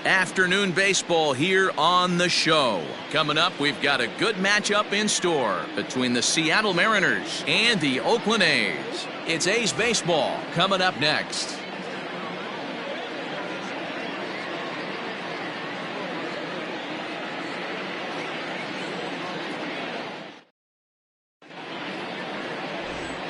Afternoon baseball here on the show. Coming up, we've got a good matchup in store between the Seattle Mariners and the Oakland A's. It's A's baseball coming up next.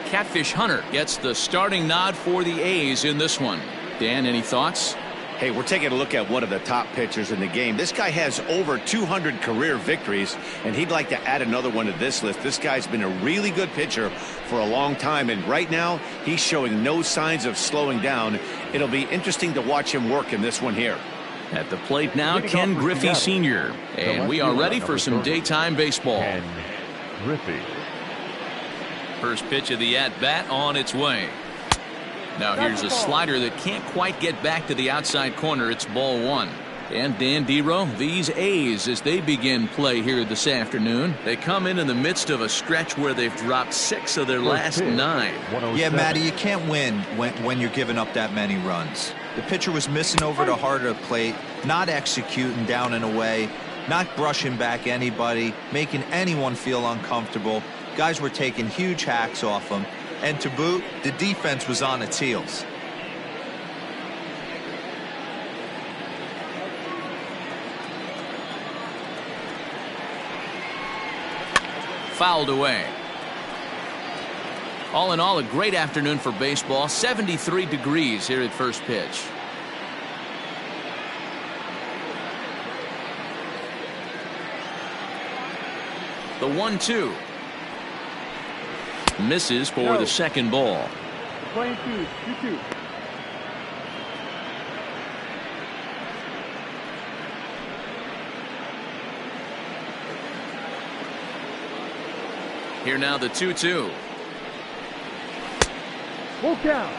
Catfish Hunter gets the starting nod for the A's in this one. Dan, any thoughts? Hey, we're taking a look at one of the top pitchers in the game. This guy has over 200 career victories, and he'd like to add another one to this list. This guy's been a really good pitcher for a long time, and right now he's showing no signs of slowing down. It'll be interesting to watch him work in this one here. At the plate now, Ken Griffey Sr. And we are ready for some daytime baseball. Ken Griffey. First pitch of the at-bat on its way. Now here's a slider that can't quite get back to the outside corner. It's ball one. And Dan Dero, these A's, as they begin play here this afternoon, they come in the midst of a stretch where they've dropped 6 of their last 9. Yeah, Matty, you can't win when you're giving up that many runs. The pitcher was missing over the heart of the plate, not executing down and away, not brushing back anybody, making anyone feel uncomfortable. Guys were taking huge hacks off him. And to boot, the defense was on its heels. Fouled away. All in all, a great afternoon for baseball. 73 degrees here at first pitch. The 1-2. Misses for the second ball. Playing 2-2. Here now the 2-2. Full count.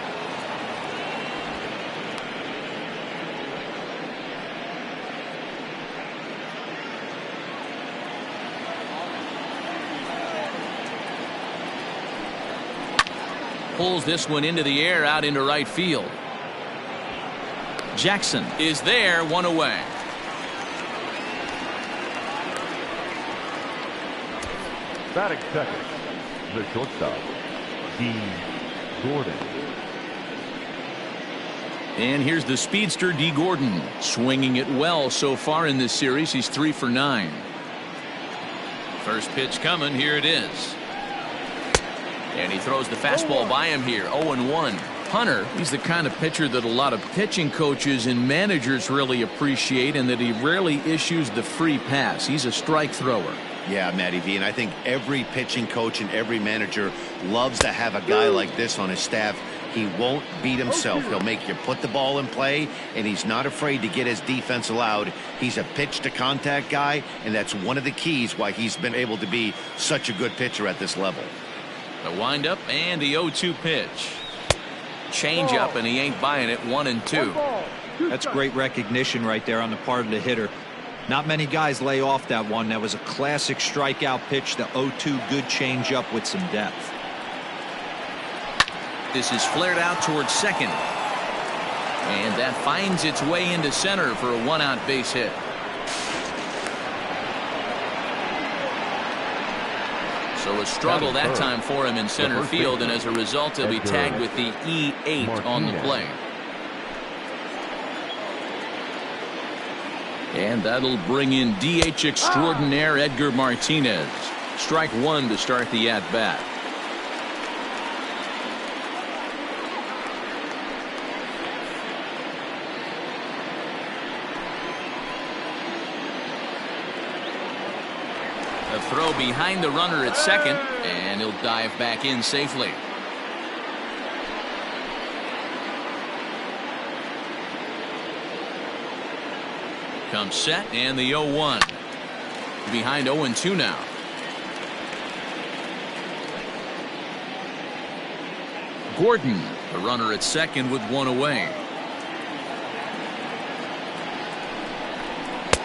Pulls this one into the air out into right field. Jackson is there, one away. Batting second, the shortstop, D. Gordon. And here's the speedster D. Gordon, swinging it well so far in this series. He's 3 for 9. First pitch coming. Here it is. And he throws the fastball by him here. 0-1. Hunter, he's the kind of pitcher that a lot of pitching coaches and managers really appreciate, and that he rarely issues the free pass. He's a strike thrower. Yeah, Matty V, and I think every pitching coach and every manager loves to have a guy like this on his staff. He won't beat himself. He'll make you put the ball in play, and he's not afraid to get his defense allowed. He's a pitch-to-contact guy, and that's one of the keys why he's been able to be such a good pitcher at this level. The windup and the 0-2 pitch. Change up, and he ain't buying it. 1-2. That's great recognition right there on the part of the hitter. Not many guys lay off that one. That was a classic strikeout pitch. The 0-2 good change up with some depth. This is flared out towards second. And that finds its way into center for a 1-out base hit. So a struggle that time for him in center field, and as a result he'll be tagged with the E8 on the play. And that'll bring in DH extraordinaire Edgar Martinez. Strike one to start the at-bat. A throw behind the runner at second, and he'll dive back in safely. Comes set, and the 0-1. Behind 0-2 now. Gordon, the runner at second with one away.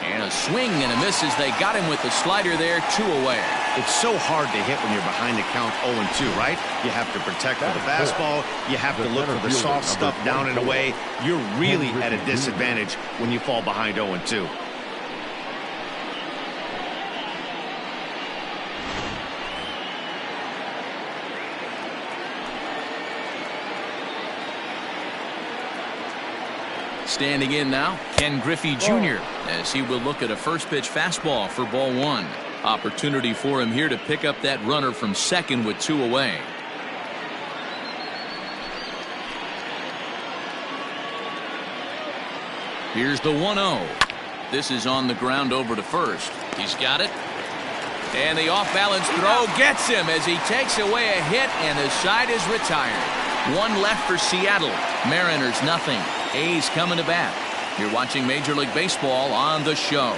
And a swing and a miss as they got him with the slider there, 2 away. It's so hard to hit when you're behind the count 0-2, right? You have to protect with the fastball. You have to look for the soft stuff down and away. You're really at a disadvantage when you fall behind 0-2. Standing in now, Ken Griffey Jr. as he will look at a first pitch fastball for ball one. Opportunity for him here to pick up that runner from second with 2 away. Here's the 1-0. This is on the ground over to first. He's got it. And the off-balance throw gets him as he takes away a hit, and the side is retired. 1 left for Seattle. Mariners nothing. A's coming to bat. You're watching Major League Baseball on the show.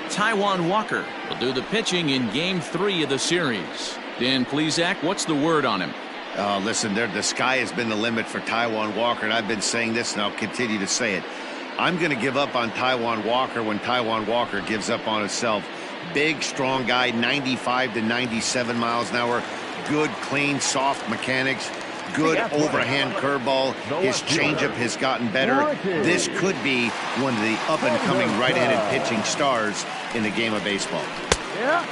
Taijuan Walker will do the pitching in Game 3 of the series. Dan Plesac, what's the word on him? Listen, the sky has been the limit for Taijuan Walker, and I've been saying this, and I'll continue to say it. I'm going to give up on Taijuan Walker when Taijuan Walker gives up on himself. Big, strong guy, 95 to 97 miles an hour. Good, clean, soft mechanics. Good overhand curveball. His changeup has gotten better. This could be one of the up-and-coming right-handed pitching stars in the game of baseball.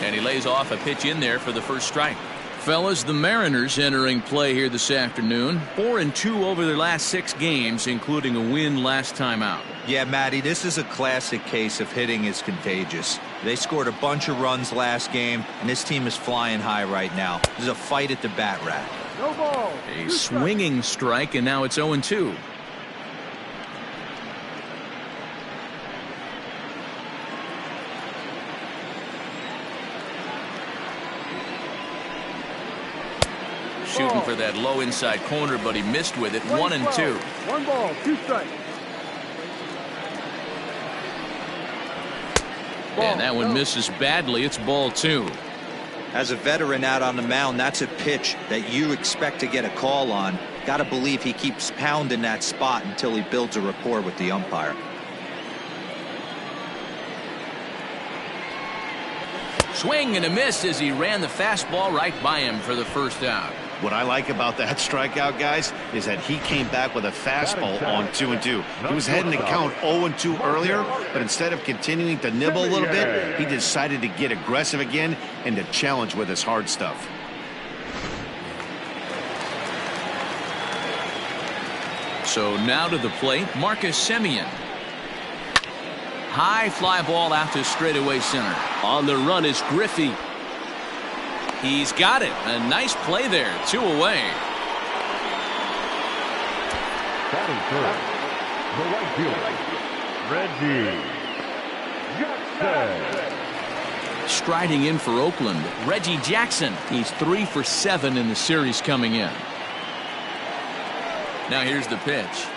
And he lays off a pitch in there for the first strike. Fellas, the Mariners entering play here this afternoon. 4-2 over their last 6 games, including a win last time out. Yeah, Matty, this is a classic case of hitting is contagious. They scored a bunch of runs last game, and this team is flying high right now. There's a fight at the bat rack. No ball. A swinging strike, and now it's 0-2. Shooting for that low inside corner, but he missed with it. 1-2. 1 ball, 2 strikes. And that one misses badly. It's ball 2. As a veteran out on the mound, that's a pitch that you expect to get a call on. Got to believe he keeps pounding that spot until he builds a rapport with the umpire. Swing and a miss as he ran the fastball right by him for the first out. What I like about that strikeout, guys, is that he came back with a fastball on 2-2. He was heading to count 0-2 earlier, but instead of continuing to nibble a little bit, he decided to get aggressive again and to challenge with his hard stuff. So now to the plate, Marcus Semien. High fly ball out to straightaway center. On the run is Griffey. He's got it. A nice play there. 2 away. Batting third, the right fielder, Reggie Jackson. Striding in for Oakland, Reggie Jackson. He's 3 for 7 in the series coming in. Now here's the pitch.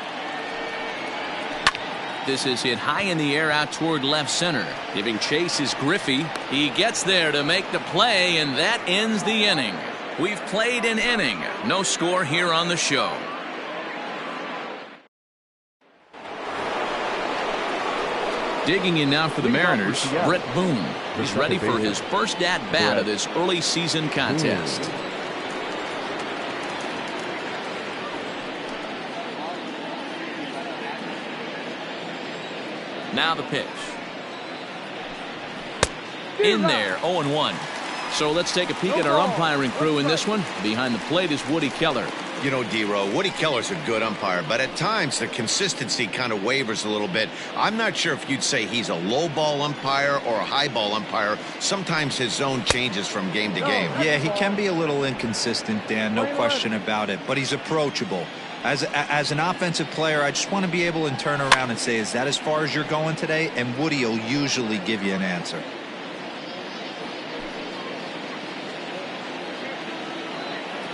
This is hit high in the air out toward left center. Giving chase is Griffey. He gets there to make the play, and that ends the inning. We've played an inning. No score here on the show. Digging in now for the Mariners, Brett Boone. He's ready for his first at-bat of this early season contest. Now the pitch. In there, 0-1. So let's take a peek at our umpiring crew in this one. Behind the plate is Woody Keller. You know, D-Row, Woody Keller's a good umpire, but at times the consistency kind of wavers a little bit. I'm not sure if you'd say he's a low ball umpire or a high ball umpire. Sometimes his zone changes from game to game. Yeah, he can be a little inconsistent, Dan, no question about it, but he's approachable. As an offensive player, I just want to be able to turn around and say, is that as far as you're going today? And Woody will usually give you an answer.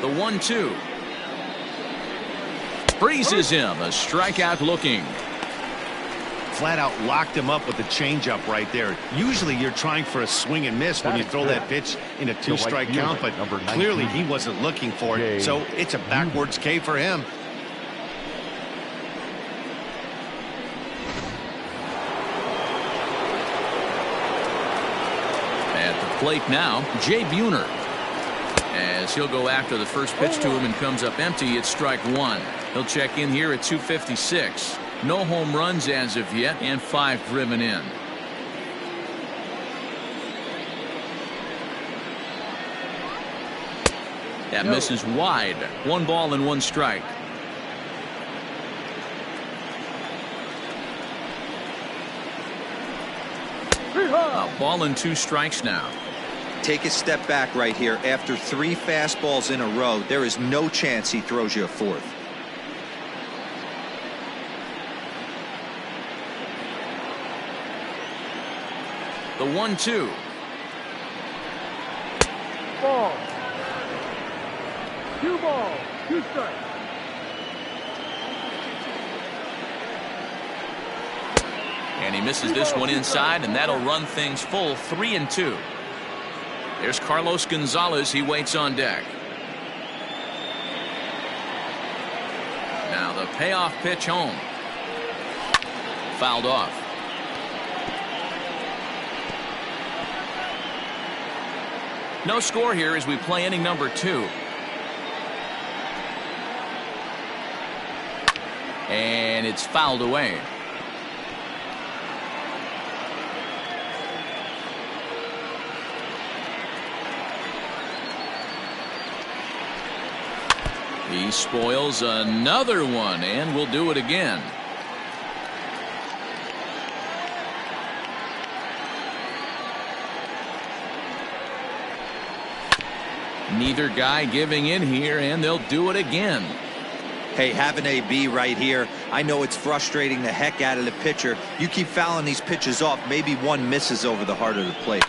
The 1-2. Freezes him. A strikeout looking. Flat out locked him up with the changeup right there. Usually you're trying for a swing and miss when you throw that pitch in a 2-strike count, but clearly he wasn't looking for it. So it's a backwards K for him. plate now, Jay Buhner. As he'll go after the first pitch to him and comes up empty, it's strike one. He'll check in here at 256. No home runs as of yet, and 5 driven in. That misses wide. 1 ball and 1 strike. A ball and 2 strikes now. Take a step back right here. After 3 fastballs in a row, there is no chance he throws you a 4th. The 1-2. Ball. 2 balls, 2 strikes. And he misses this one inside, and that'll run things full 3-2. There's Carlos Gonzalez. He waits on deck. Now the payoff pitch home. Fouled off. No score here as we play inning number 2. And it's fouled away. He spoils another one, and will do it again. Neither guy giving in here, and they'll do it again. Hey, have an AB right here. I know it's frustrating the heck out of the pitcher. You keep fouling these pitches off, maybe one misses over the heart of the plate.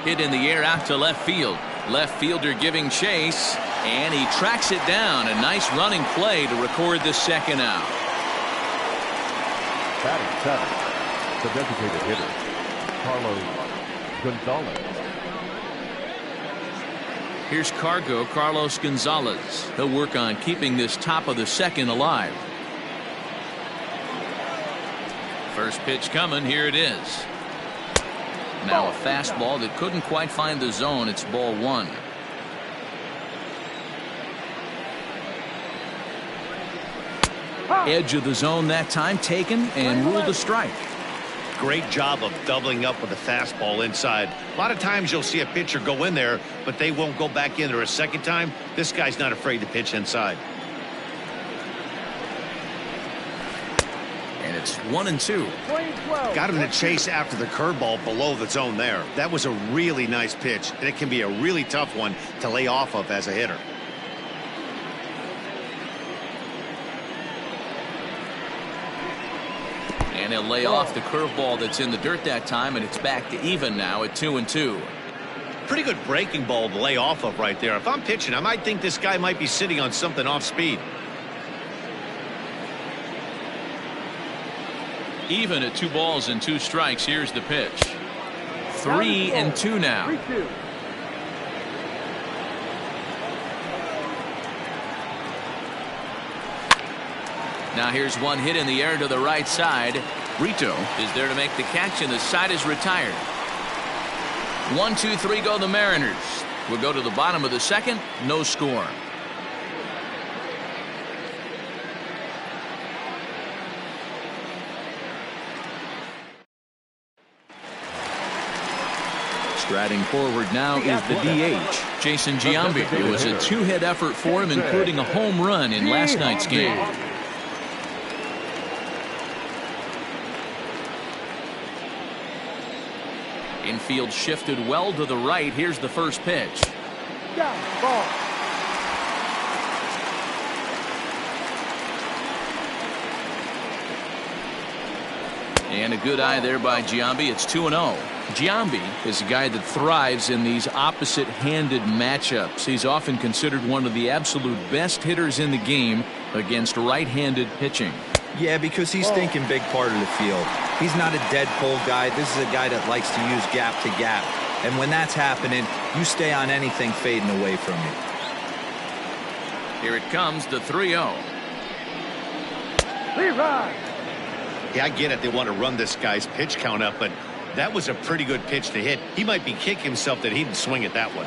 Hit in the air out to left field. Left fielder giving chase, and he tracks it down. A nice running play to record the second out. Batting 7th, the designated hitter, Carlos Gonzalez. Here's Carlos Gonzalez. He'll work on keeping this top of the second alive. First pitch coming. Here it is. Now a fastball that couldn't quite find the zone. It's ball 1. Edge of the zone that time taken and ruled a strike. Great job of doubling up with a fastball inside. A lot of times you'll see a pitcher go in there, but they won't go back in there a second time. This guy's not afraid to pitch inside. And it's 1-2. Got him to chase after the curveball below the zone there. That was a really nice pitch, and it can be a really tough one to lay off of as a hitter. And he'll lay off the curveball that's in the dirt that time, and it's back to even now at 2-2. Pretty good breaking ball to lay off of right there. If I'm pitching, I might think this guy might be sitting on something off speed. Even at 2 balls and 2 strikes. Here's the pitch. 3-2 now. 3-2. Now here's one hit in the air to the right side. Brito is there to make the catch, and the side is retired. 1-2-3 go the Mariners. We'll go to the bottom of the second. No score. Striding forward now is the DH, Jason Giambi. It was a 2-hit effort for him, including a home run in last night's game. Infield shifted well to the right. Here's the first pitch. Down, ball. And a good eye there by Giambi. It's 2-0. Giambi is a guy that thrives in these opposite-handed matchups. He's often considered one of the absolute best hitters in the game against right-handed pitching. Yeah, because he's thinking big part of the field. He's not a dead pull guy. This is a guy that likes to use gap to gap. And when that's happening, you stay on anything fading away from you. Here it comes, the 3-0. Leroy. Yeah, I get it. They want to run this guy's pitch count up, but That was a pretty good pitch to hit. He might be kicking himself that he didn't swing at that one.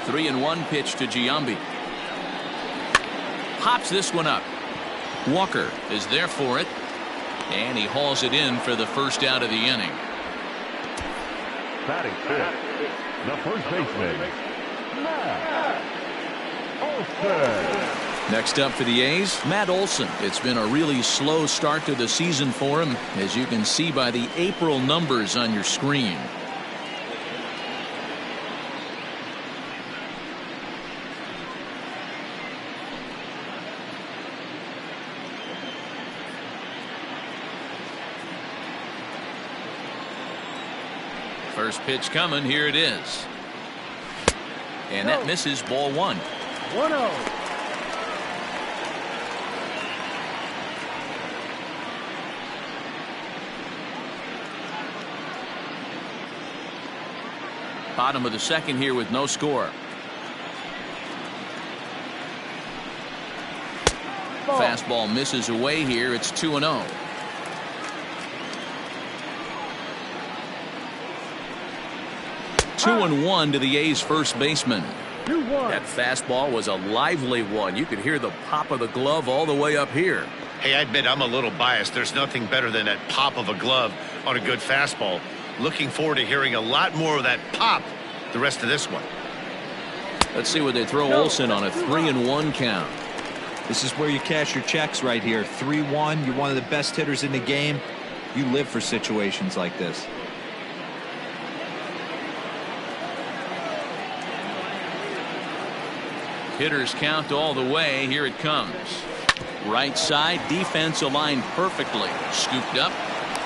3-1 pitch to Giambi. Pops this one up. Walker is there for it, and he hauls it in for the first out of the inning. Batting fifth, the first baseman, Matt Olson. Next up for the A's, Matt Olson. It's been a really slow start to the season for him, as you can see by the April numbers on your screen. First pitch coming. Here it is. And that misses, ball one. 1-0. Bottom of the second here with no score. Fastball misses away here. It's 2-0. Two and one to the A's first baseman. 2-1. That fastball was a lively one. You could hear the pop of the glove all the way up here. Hey, I admit I'm a little biased. There's nothing better than that pop of a glove on a good fastball. Looking forward to hearing a lot more of that pop the rest of this one. Let's see what they throw Olson on a 3-1 count. This is where you cash your checks right here. 3-1. You're one of the best hitters in the game. You live for situations like this. Hitters count all the way. Here it comes. Right side, defense aligned perfectly. Scooped up.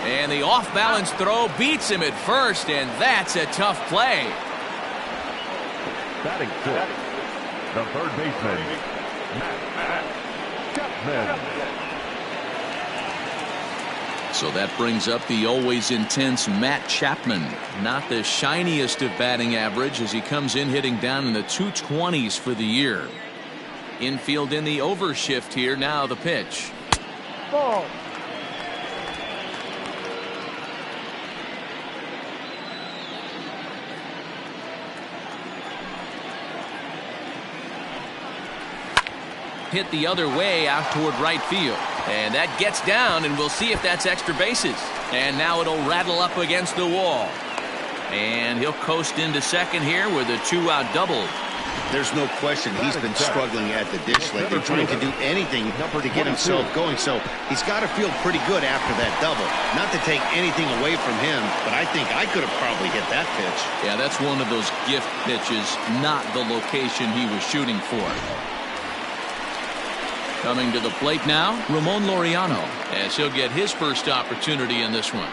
And the off-balance throw beats him at first, and that's a tough play. Batting fifth, the third baseman, Matt Chapman. So that brings up the always intense Matt Chapman. Not the shiniest of batting average as he comes in hitting down in the 220s for the year. Infield in the overshift here. Now the pitch. Ball. Hit the other way out toward right field. And that gets down, and we'll see if that's extra bases. And now it'll rattle up against the wall. And he'll coast into second here with a 2-out double. There's no question he's been struggling at the dish lately, trying to do anything to get himself going. So he's got to feel pretty good after that double. Not to take anything away from him, but I think I could have probably hit that pitch. Yeah, that's one of those gift pitches, not the location he was shooting for. Coming to the plate now, Ramon Laureano, as he'll get his first opportunity in this one.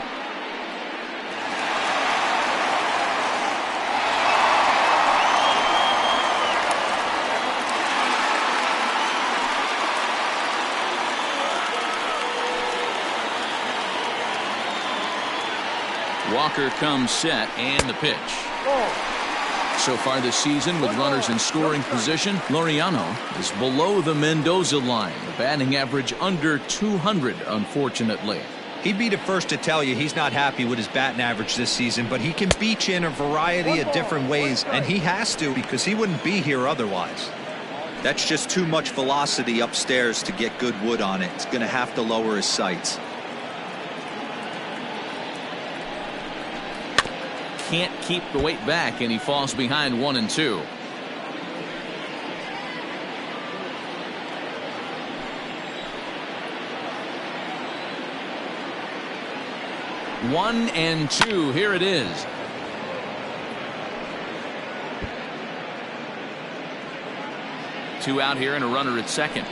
Walker comes set, and the pitch. So far this season, with runners in scoring position, Laureano is below the Mendoza line. The batting average under 200, unfortunately. He'd be the first to tell you he's not happy with his batting average this season, but he can beat you in a variety of different ways, and he has to because he wouldn't be here otherwise. That's just too much velocity upstairs to get good wood on it. It's going to have to lower his sights. Can't keep the weight back, and he falls behind 1-2. One and two. Here it is. Two out here and a runner at second.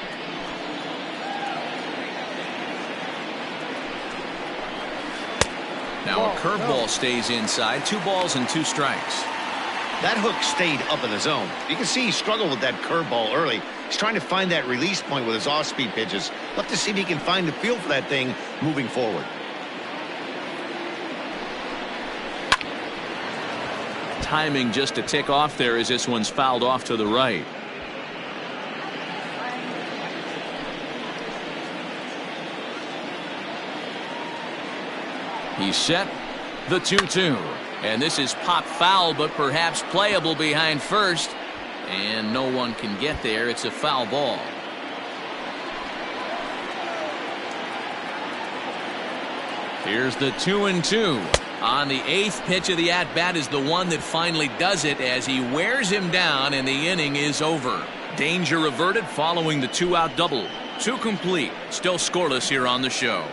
Now a curveball stays inside. 2 balls and 2 strikes. That hook stayed up in the zone. You can see he struggled with that curveball early. He's trying to find that release point with his off-speed pitches. We'll have to see if he can find the feel for that thing moving forward. Timing just to tick off there as this one's fouled off to the right. He's set, The 2-2. And this is pop foul, but perhaps playable behind first. And no one can get there. It's a foul ball. Here's the 2-2. On the 8th pitch of the at-bat is the one that finally does it as he wears him down, and the inning is over. Danger averted following the 2-out double. 2 complete. Still scoreless here on the show.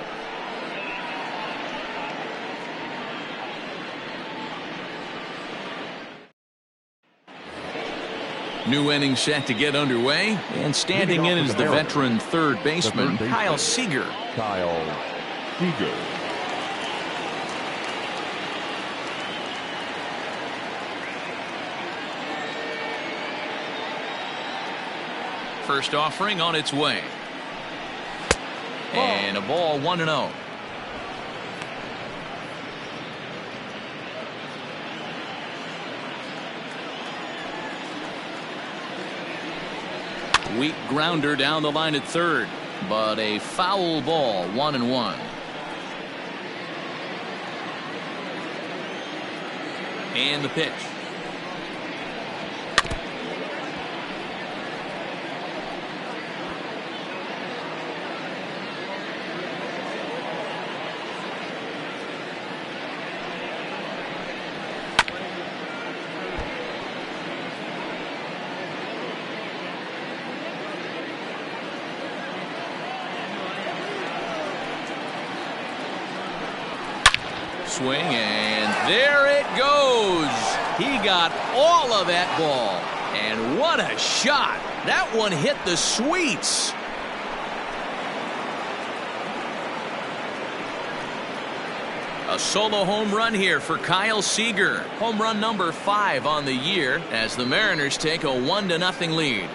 New inning set to get underway, and standing in is the veteran third baseman, Kyle Seager. Kyle Seager. First offering on its way. And a ball 1-0. Weak grounder down the line at third, but a foul ball, 1-1. And the pitch. Swing, and there it goes. He got all of that ball, and what a shot. That one hit the sweets. A solo home run here for Kyle Seager. Home run number 5 on the year as the Mariners take a 1-0 lead.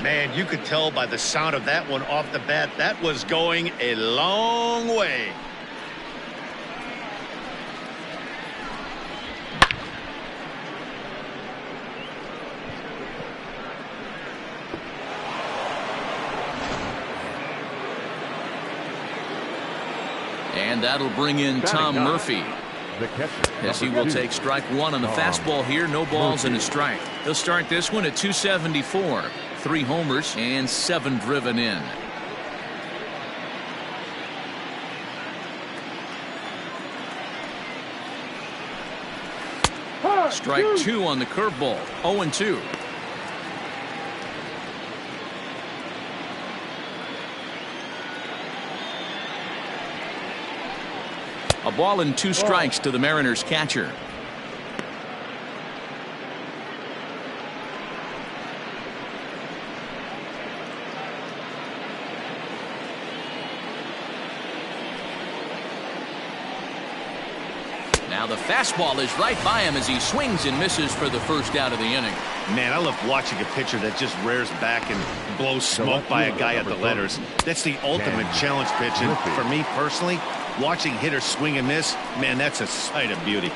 Man, you could tell by the sound of that one off the bat, that was going a long way. And that'll bring in Tom Murphy, as he will take strike 1 on the fastball here. No balls and a strike. He'll start this one at 274. 3 homers and 7 driven in. Strike 2 on the curveball. 0-2. A ball and 2 strikes to the Mariners catcher. Now the fastball is right by him as he swings and misses for the first out of the inning. Man, I love watching a pitcher that just rears back and blows smoke by a guy at the letters. That's the ultimate challenge pitch. And for me personally, watching hitters swing and miss, man, that's a sight of beauty.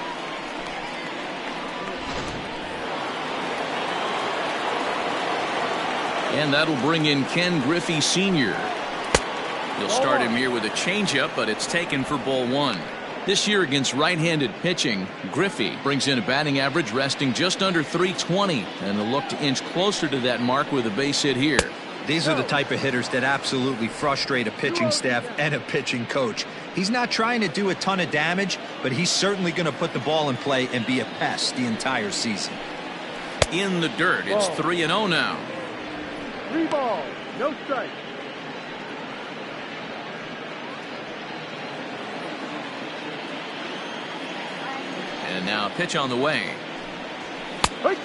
And that'll bring in Ken Griffey Sr. He'll start him here with a changeup, but it's taken for ball 1. This year against right-handed pitching, Griffey brings in a batting average resting just under 320, and will look to inch closer to that mark with a base hit here. These are the type of hitters that absolutely frustrate a pitching staff and a pitching coach. He's not trying to do a ton of damage, but he's certainly going to put the ball in play and be a pest the entire season. In the dirt, it's 3-0 now. 3 balls, no strike. And now a pitch on the way. 3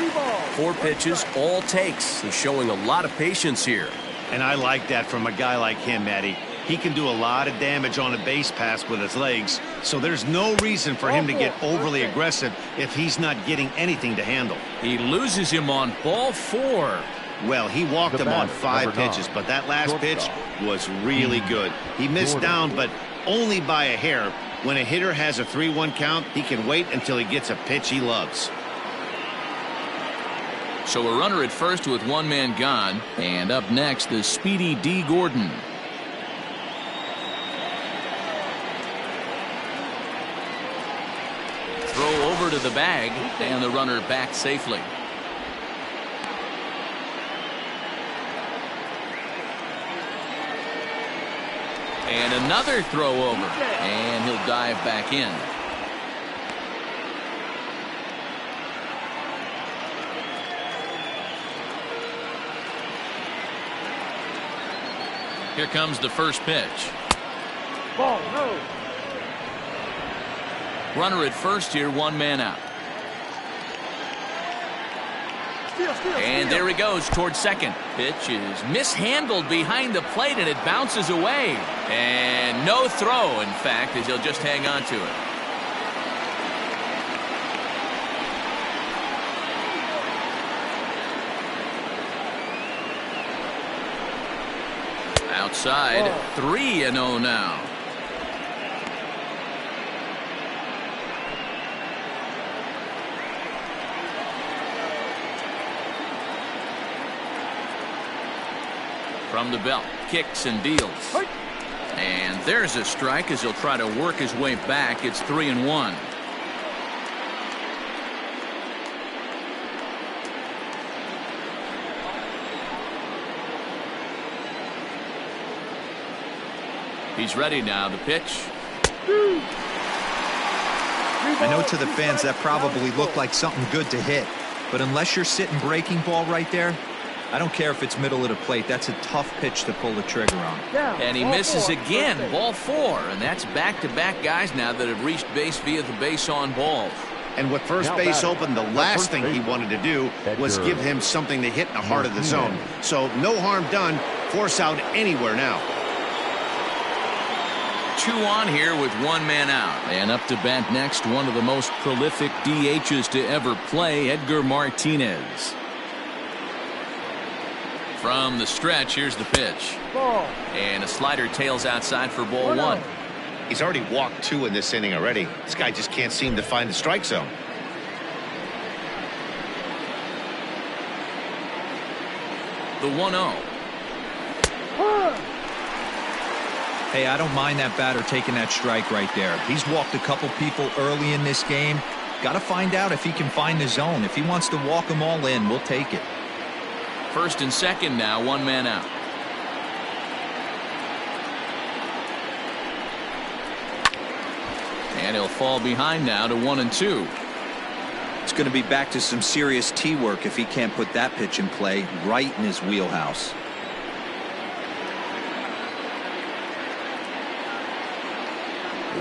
balls. 4 pitches, all takes. He's showing a lot of patience here. And I like that from a guy like him, Matty. He can do a lot of damage on a base pass with his legs, so there's no reason for him to get overly aggressive if he's not getting anything to handle. He loses him on ball 4. Well, he walked him on 5 pitches, but that last pitch was really good. He missed down, but only by a hair. When a hitter has a 3-1 count, he can wait until he gets a pitch he loves. So a runner at first with one man gone. And up next, the speedy D. Gordon. Throw over to the bag, and the runner back safely. And another throw over, and he'll dive back in. Here comes the first pitch. Ball, no. Runner at first here, one man out. And there he goes towards second. Pitch is mishandled behind the plate, and it bounces away. And no throw, in fact, as he'll just hang on to it. Outside, 3-0 now. From the belt, kicks and deals. And there's a strike as he'll try to work his way back. It's 3-1. He's ready now. The pitch. I know to the fans that probably looked like something good to hit, but unless you're sitting breaking ball right there, I don't care if it's middle of the plate. That's a tough pitch to pull the trigger on. And he misses again. Ball 4. And that's back-to-back guys now that have reached base via the base on balls. And with first base open, the last thing he wanted to do was give him something to hit in the heart of the zone. So no harm done. Force out anywhere now. 2 on here with one man out. And up to bat next, one of the most prolific DHs to ever play, Edgar Martinez. From the stretch, here's the pitch. And a slider tails outside for ball 1. He's already walked 2 in this inning already. This guy just can't seem to find the strike zone. The 1-0. Hey, I don't mind that batter taking that strike right there. He's walked a couple people early in this game. Got to find out if he can find the zone. If he wants to walk them all in, we'll take it. First and second now, one man out. And he'll fall behind now to 1-2. It's going to be back to some serious tee work if he can't put that pitch in play right in his wheelhouse.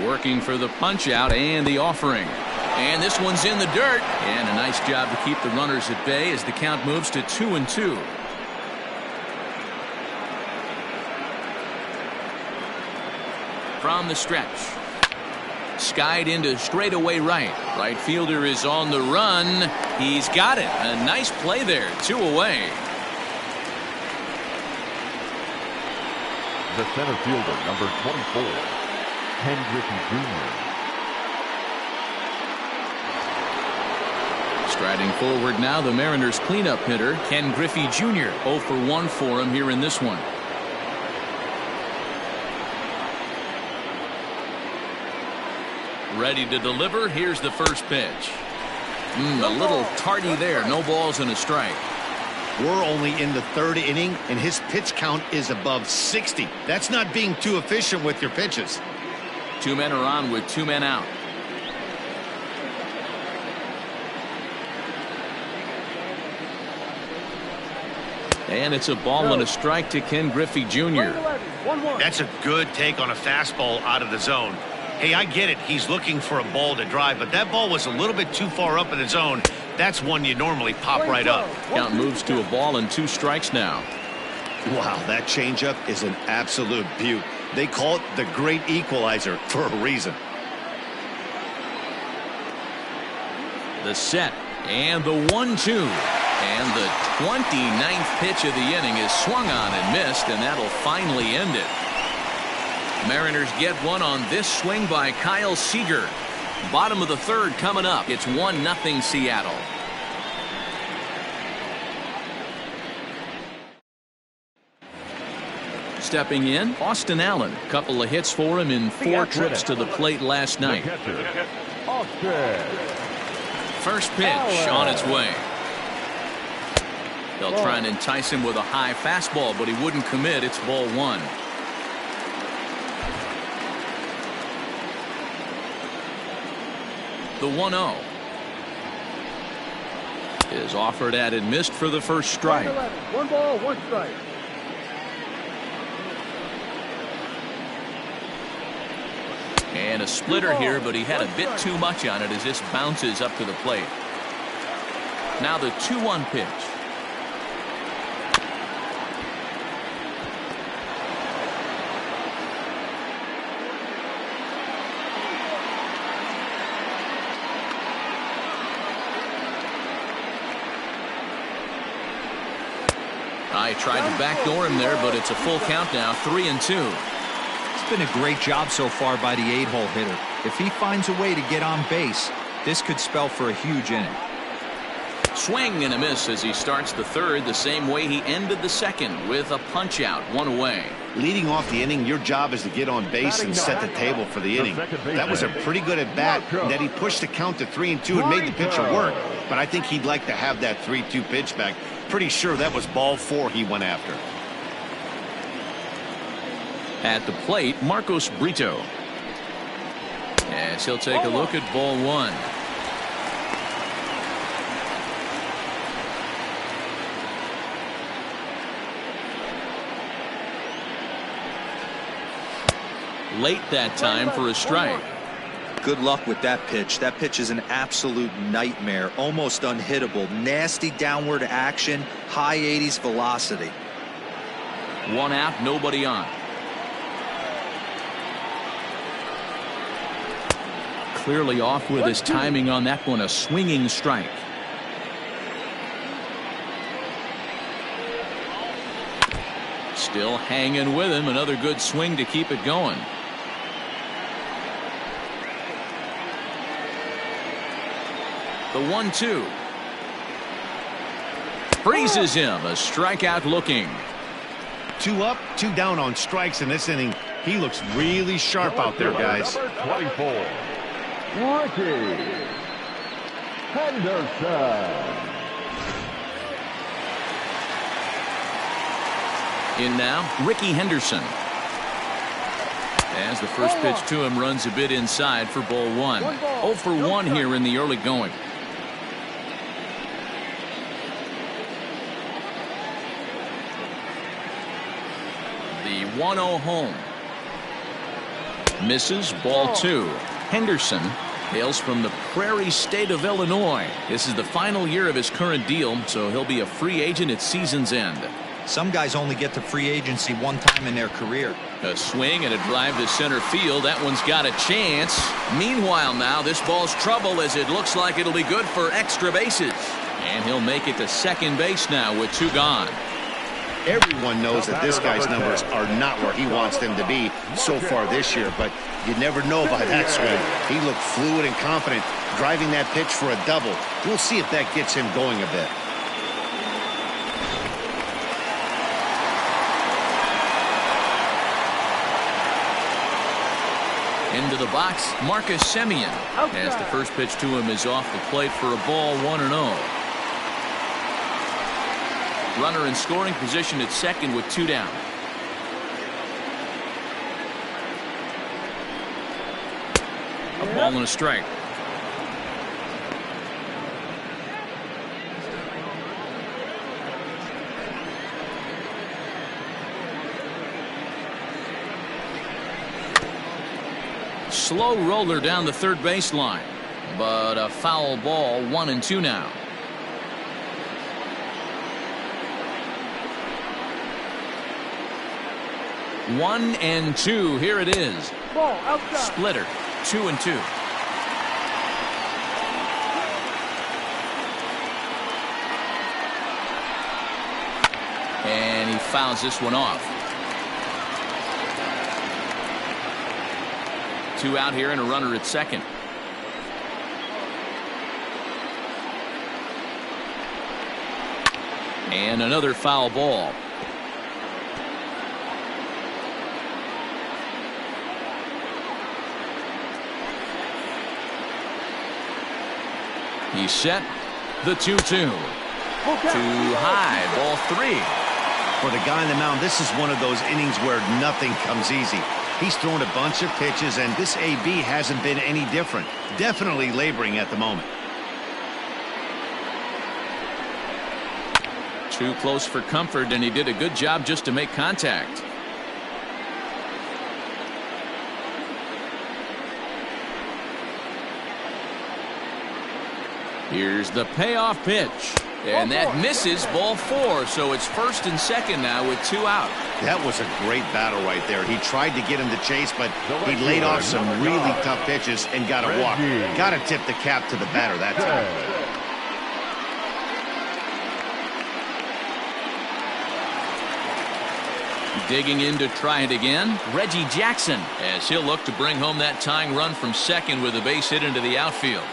Working for the punch out and the offering. And this one's in the dirt. And a nice job to keep the runners at bay as the count moves to 2-2. From the stretch. Skied into straightaway right. Right fielder is on the run. He's got it. A nice play there. 2 away. The center fielder, number 24, Ken Griffey Jr. Striding forward now, the Mariners cleanup hitter, Ken Griffey Jr. 0 for 1 for him here in this one. Ready to deliver. Here's the first pitch. A little tardy there. No balls and a strike. We're only in the 3rd inning, and his pitch count is above 60. That's not being too efficient with your pitches. 2 men are on with 2 men out. And it's a ball and a strike to Ken Griffey Jr. That's a good take on a fastball out of the zone. Hey, I get it. He's looking for a ball to drive, but that ball was a little bit too far up in the zone. That's one you normally pop right up. Count moves to a ball and 2 strikes now. Wow, that changeup is an absolute beaut. They call it the great equalizer for a reason. The set and the 1-2. And the 29th pitch of the inning is swung on and missed, and that'll finally end it. Mariners get one on this swing by Kyle Seager. Bottom of the 3rd coming up. It's 1-0 Seattle. Stepping in, Austin Allen. Couple of hits for him in 4 trips to the plate last night. First pitch on its way. They'll try and entice him with a high fastball, but he wouldn't commit. It's ball 1. The 1-0 is offered at and missed for the first strike. 1 ball, 1 strike. And a splitter here, but he had a bit too much on it as this bounces up to the plate. Now the 2-1 pitch. I tried to backdoor him there, but it's a full count now, 3-2. It's been a great job so far by the 8-hole hitter. If he finds a way to get on base, this could spell for a huge inning. Swing and a miss as he starts the third the same way he ended the second, with a punch out, 1 away. Leading off the inning, your job is to get on base and set the table for the inning. That was a pretty good at bat that he pushed the count to 3-2 and made the pitcher work. But I think he'd like to have that 3-2 pitch back. Pretty sure that was ball 4 he went after. At the plate, Marcos Brito. As he'll take a look at ball 1. Late that time for a strike. Good luck with that pitch. That pitch is an absolute nightmare. Almost unhittable. Nasty downward action. High 80s velocity. 1 out, nobody on. Clearly off with his timing on that one. A swinging strike. Still hanging with him. Another good swing to keep it going. The 1-2. Freezes him. A strikeout looking. 2 up, 2 down on strikes in this inning. He looks really sharp out there, guys. Number 24, Ricky Henderson. In now, Ricky Henderson. As the first pitch to him runs a bit inside for ball 1. 0 for 1 here in the early going. The 1-0 home. Misses, ball 2. Henderson hails from the Prairie State of Illinois. This is the final year of his current deal, so he'll be a free agent at season's end. Some guys only get to free agency 1 time in their career. A swing and a drive to center field. That one's got a chance. Meanwhile now, this ball's trouble as it looks like it'll be good for extra bases. And he'll make it to second base now with 2 gone. Everyone knows that this guy's numbers are not where he wants them to be so far this year, but you never know by that swing. He looked fluid and confident, driving that pitch for a double. We'll see if that gets him going a bit. Into the box, Marcus Semien. As the first pitch to him is off the plate for a ball, 1-0. Runner in scoring position at second with 2 down. A ball and a strike. Slow roller down the third baseline, but a foul ball. 1-2 now. One and 2. Here it is. Ball outside. Splitter. 2-2. And he fouls this one off. 2 out here and a runner at second. And another foul ball. He's set. The 2-2. Too high. Ball 3. For the guy on the mound, this is one of those innings where nothing comes easy. He's thrown a bunch of pitches, and this AB hasn't been any different. Definitely laboring at the moment. Too close for comfort, and he did a good job just to make contact. Here's the payoff pitch. And that misses. Ball 4. So it's first and second now with 2 out. That was a great battle right there. He tried to get him to chase, but he laid off some really tough pitches and got a walk. Got to tip the cap to the batter that time. Digging in to try it again, Reggie Jackson, as he'll look to bring home that tying run from second with a base hit into the outfield.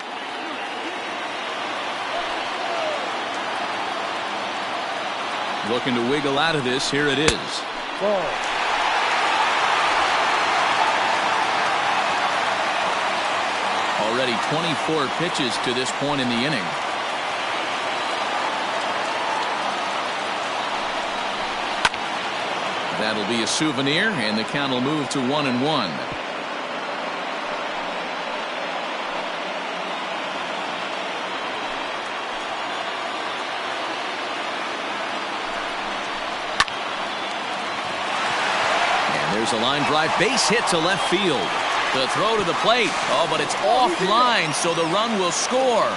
Looking to wiggle out of this. Here it is. Ball. Already 24 pitches to this point in the inning. That'll be a souvenir, and the count will move to 1-1. There's a line drive base hit to left field. The throw to the plate. Oh, but it's offline, so the run will score.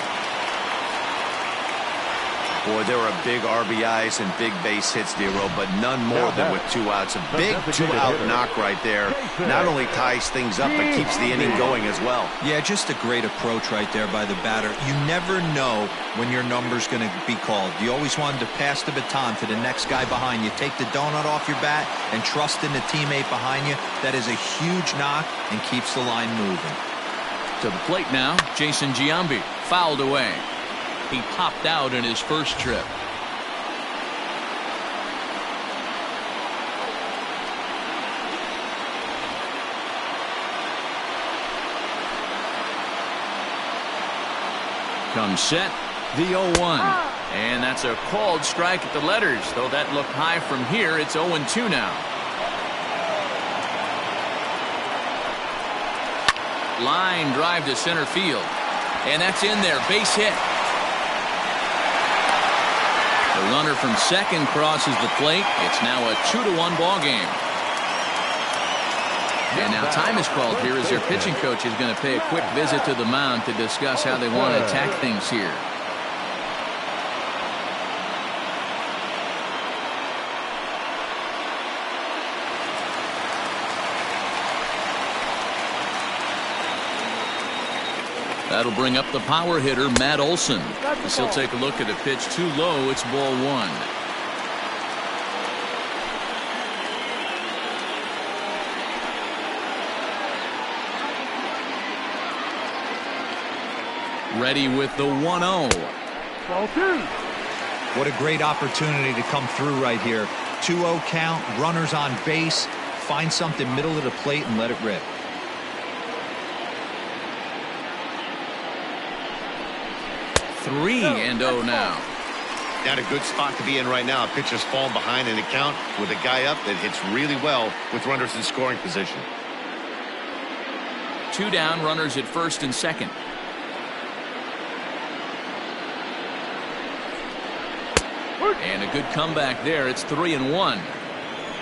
Boy, there were big RBIs and big base hits, Nero, but none more than with 2 outs. A big 2-out knock right there. Not only ties things up, but keeps the inning going as well. Yeah, just a great approach right there by the batter. You never know when your number's going to be called. You always wanted to pass the baton to the next guy behind you. Take the donut off your bat and trust in the teammate behind you. That is a huge knock and keeps the line moving. To the plate now, Jason Giambi, fouled away. He popped out in his first trip. Comes set, the 0-1. And that's a called strike at the letters, though that looked high from here. It's 0-2 now. Line drive to center field. And that's in there, base hit. The runner from second crosses the plate. It's now a 2-1 ball game. And now time is called here as their pitching coach is going to pay a quick visit to the mound to discuss how they want to attack things here. That'll bring up the power hitter, Matt Olson. As he'll take a look at a pitch too low. It's ball 1. Ready with the 1-0. Ball 2. What a great opportunity to come through right here. 2-0 count, runners on base. Find something middle of the plate and let it rip. Three and 0 now. Not a good spot to be in right now. Pitcher's falling behind in the count with a guy up that hits really well with runners in scoring position. 2 down, runners at first and second. And a good comeback there. It's 3-1.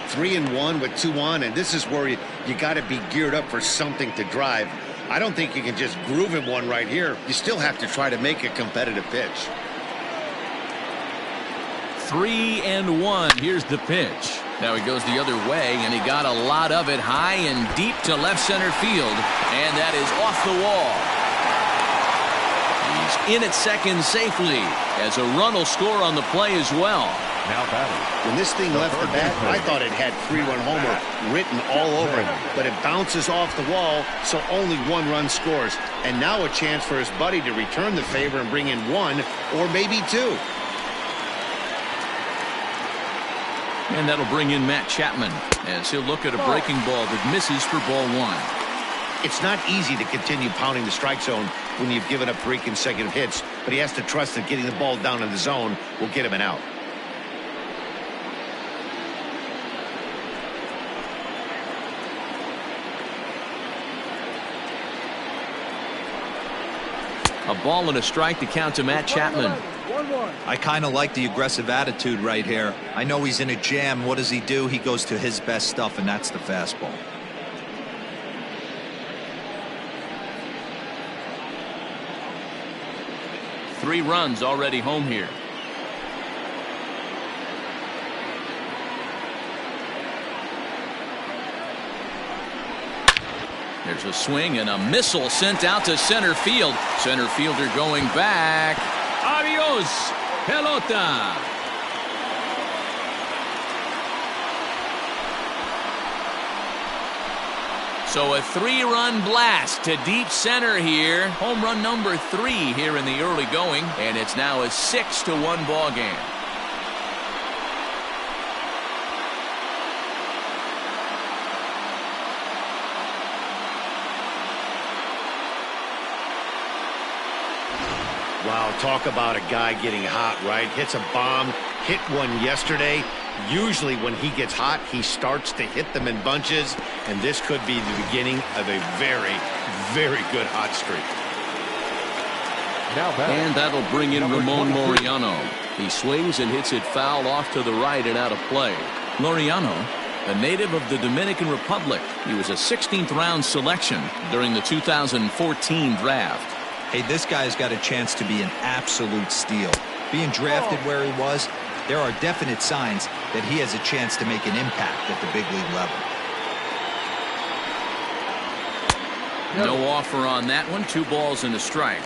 3-1 with 2 on, and this is where you got to be geared up for something to drive. I don't think you can just groove him one right here. You still have to try to make a competitive pitch. 3-1. Here's the pitch. Now he goes the other way, and he got a lot of it high and deep to left center field, and that is off the wall. He's in at second safely as a run will score on the play as well. Now batting. When this thing left the bat, I thought it had 3-run homer written all over it, but it bounces off the wall, so only 1 run scores. And now a chance for his buddy to return the favor and bring in 1 or maybe 2. And that'll bring in Matt Chapman as he'll look at a breaking ball that misses for ball 1. It's not easy to continue pounding the strike zone when you've given up 3 consecutive hits. but he has to trust that getting the ball down in the zone will get him an out. A ball and a strike to count to Matt Chapman. 1-1. I kind of like the aggressive attitude right here. I know he's in a jam. What does he do? He goes to his best stuff, and that's the fastball. Three runs already home here. There's a swing and a missile sent out to center field. Center fielder going back. Adios, pelota. So a three-run blast to deep center here. Home run number 3 here in the early going, and it's now a 6-1 ball game. Wow, talk about a guy getting hot, right? Hits a bomb, hit one yesterday. Usually when he gets hot, he starts to hit them in bunches, and this could be the beginning of a very, very good hot streak. And that'll bring in Ramon Laureano. He swings and hits it foul off to the right and out of play. Laureano, a native of the Dominican Republic. He was a 16th round selection during the 2014 draft. Hey, this guy's got a chance to be an absolute steal. Being drafted where he was, there are definite signs that he has a chance to make an impact at the big league level. No offer on that one. 2 balls and a strike.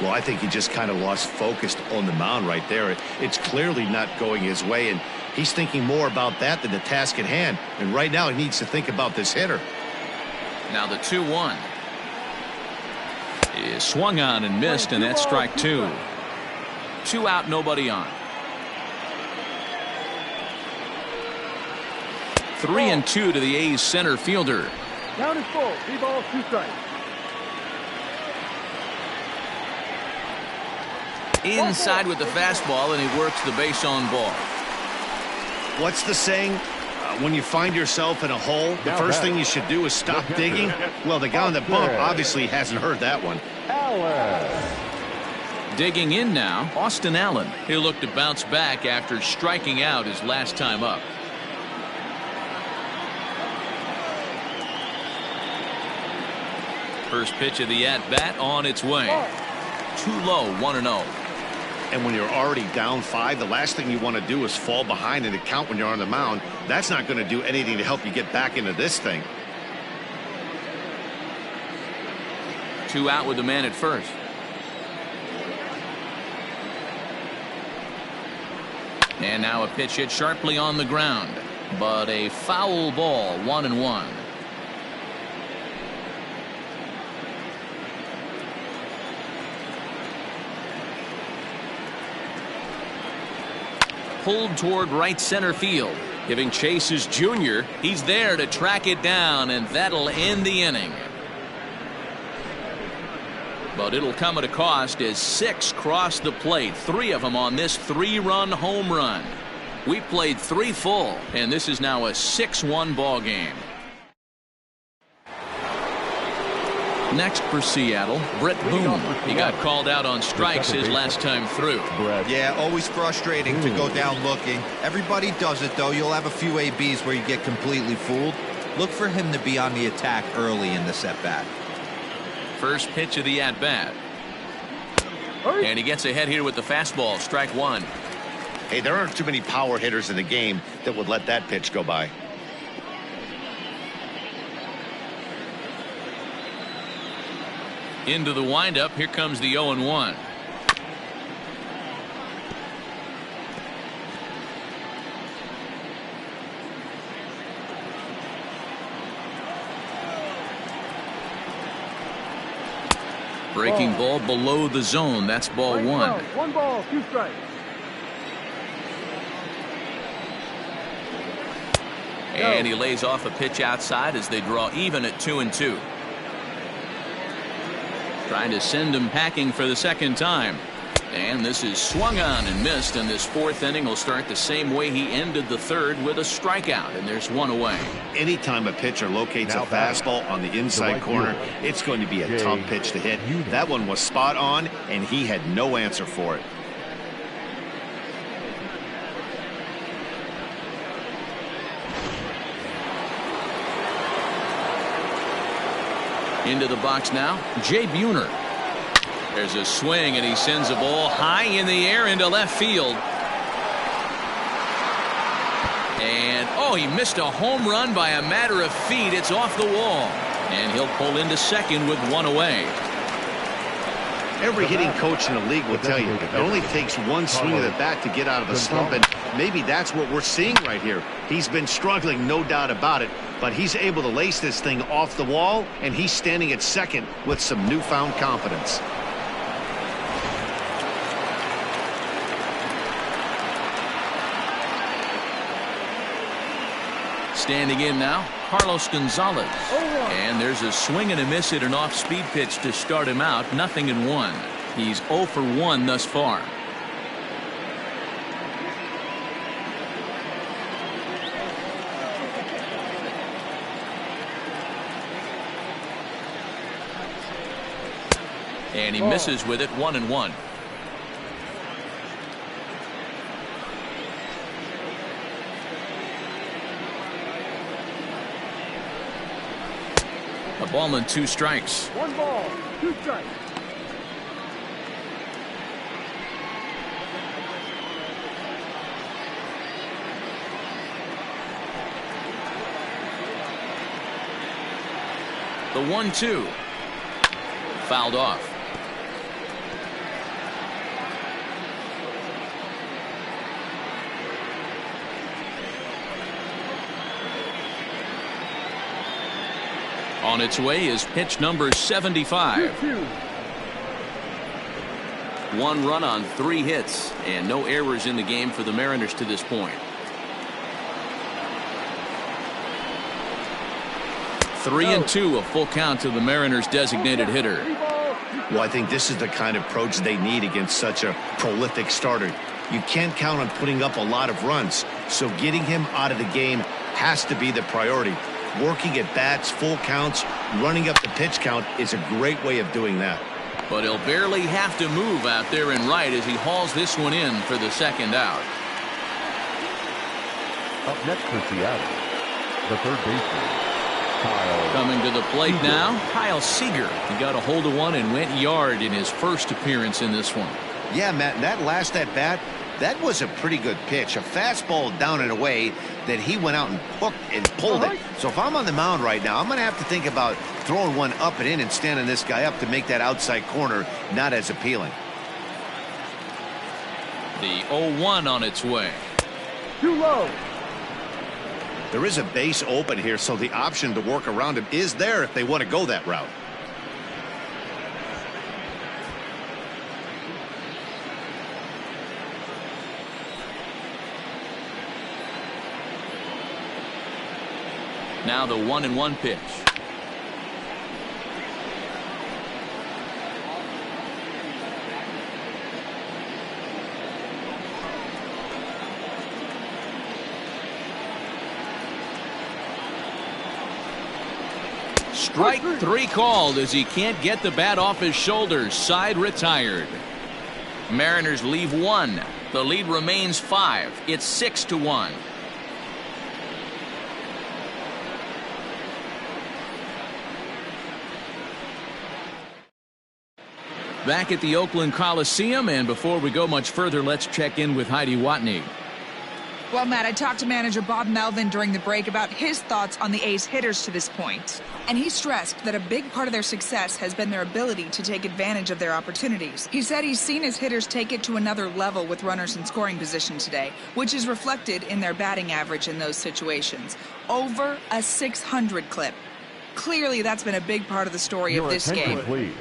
Well, I think he just kind of lost focus on the mound right there. It's clearly not going his way, and he's thinking more about that than the task at hand. And right now he needs to think about this hitter. Now the 2-1. Is swung on and missed, and that's strike 2. 2 out, nobody on. 3-2 to the A's center fielder. Down is full. 3 balls, 2 strikes. Inside with the fastball, and he works the base on ball. What's the saying? When you find yourself in a hole, the first thing you should do is stop digging. Well, the guy on the bump obviously hasn't heard that one. Digging in now, Austin Allen. He'll look to bounce back after striking out his last time up. First pitch of the at-bat on its way. Too low, 1-0. And when you're already down 5, the last thing you want to do is fall behind in the count when you're on the mound. That's not going to do anything to help you get back into this thing. 2 out with the man at first. And now a pitch hit sharply on the ground, but a foul ball. 1-1. Pulled toward right center field. Giving chase is Junior. He's there to track it down, and that'll end the inning. But it'll come at a cost as 6 cross the plate. 3 of them on this 3-run home run. We played 3 full, and this is now a 6-1 ball game. Next for Seattle, Brett Boone. He got called out on strikes his last time through. Yeah, always frustrating to go down looking. Everybody does it, though. You'll have a few ABs where you get completely fooled. Look for him to be on the attack early in this at-bat. First pitch of the at-bat. And he gets ahead here with the fastball. Strike 1. Hey, there aren't too many power hitters in the game that would let that pitch go by. Into the windup. Here comes the 0-1. Breaking ball below the zone. That's ball 1. 1 ball, 2 strikes. And he lays off a pitch outside as they draw even at 2-2. Trying to send him packing for the second time. And this is swung on and missed, and this fourth inning will start the same way he ended the third, with a strikeout, and there's one away. Anytime a pitcher locates a fastball on the inside corner, it's going to be a tough pitch to hit. That one was spot on, and he had no answer for it. Into the box now, Jay Buhner. There's a swing, and he sends a ball high in the air into left field. And, oh, he missed a home run by a matter of feet. It's off the wall. And he'll pull into second with one away. Every hitting coach in the league will tell you it only takes one swing of the bat to get out of a slump, and maybe that's what we're seeing right here. He's been struggling, no doubt about it, but he's able to lace this thing off the wall, and he's standing at second with some newfound confidence. Standing in now, Carlos Gonzalez. And there's a swing and a miss at an off-speed pitch to start him out. 0-1. He's 0 for 1 thus far. And he misses with it. 1-1. A ball and 2 strikes. 1 ball, 2 strikes. The 1-2. Fouled off. On its way is pitch number 75. 1 run on 3 hits, and no errors in the game for the Mariners to this point. 3-2, a full count to the Mariners' designated hitter. Well, I think this is the kind of approach they need against such a prolific starter. You can't count on putting up a lot of runs, so getting him out of the game has to be the priority. Working at bats, full counts, running up the pitch count is a great way of doing that. But he'll barely have to move out there in right as he hauls this one in for the second out. Up next for Seattle, the third baseman, Kyle. Coming to the plate now, Kyle Seager. He got a hold of one and went yard in his first appearance in this one. Yeah, Matt, that last at-bat, that was a pretty good pitch. A fastball down and away that he went out and hooked and pulled it. So if I'm on the mound right now, I'm going to have to think about throwing one up and in and standing this guy up to make that outside corner not as appealing. The 0-1 on its way. Too low. There is a base open here, so the option to work around him is there if they want to go that route. Now the 1-1 pitch. Strike 3 called as he can't get the bat off his shoulders. Side retired. Mariners leave 1. The lead remains 5. It's 6-1. Back at the Oakland Coliseum, and before we go much further, let's check in with Heidi Watney. Well, Matt, I talked to manager Bob Melvin during the break about his thoughts on the A's hitters to this point. And he stressed that a big part of their success has been their ability to take advantage of their opportunities. He said he's seen his hitters take it to another level with runners in scoring position today, which is reflected in their batting average in those situations. Over a 600 clip. Clearly, that's been a big part of the story of this game. Please.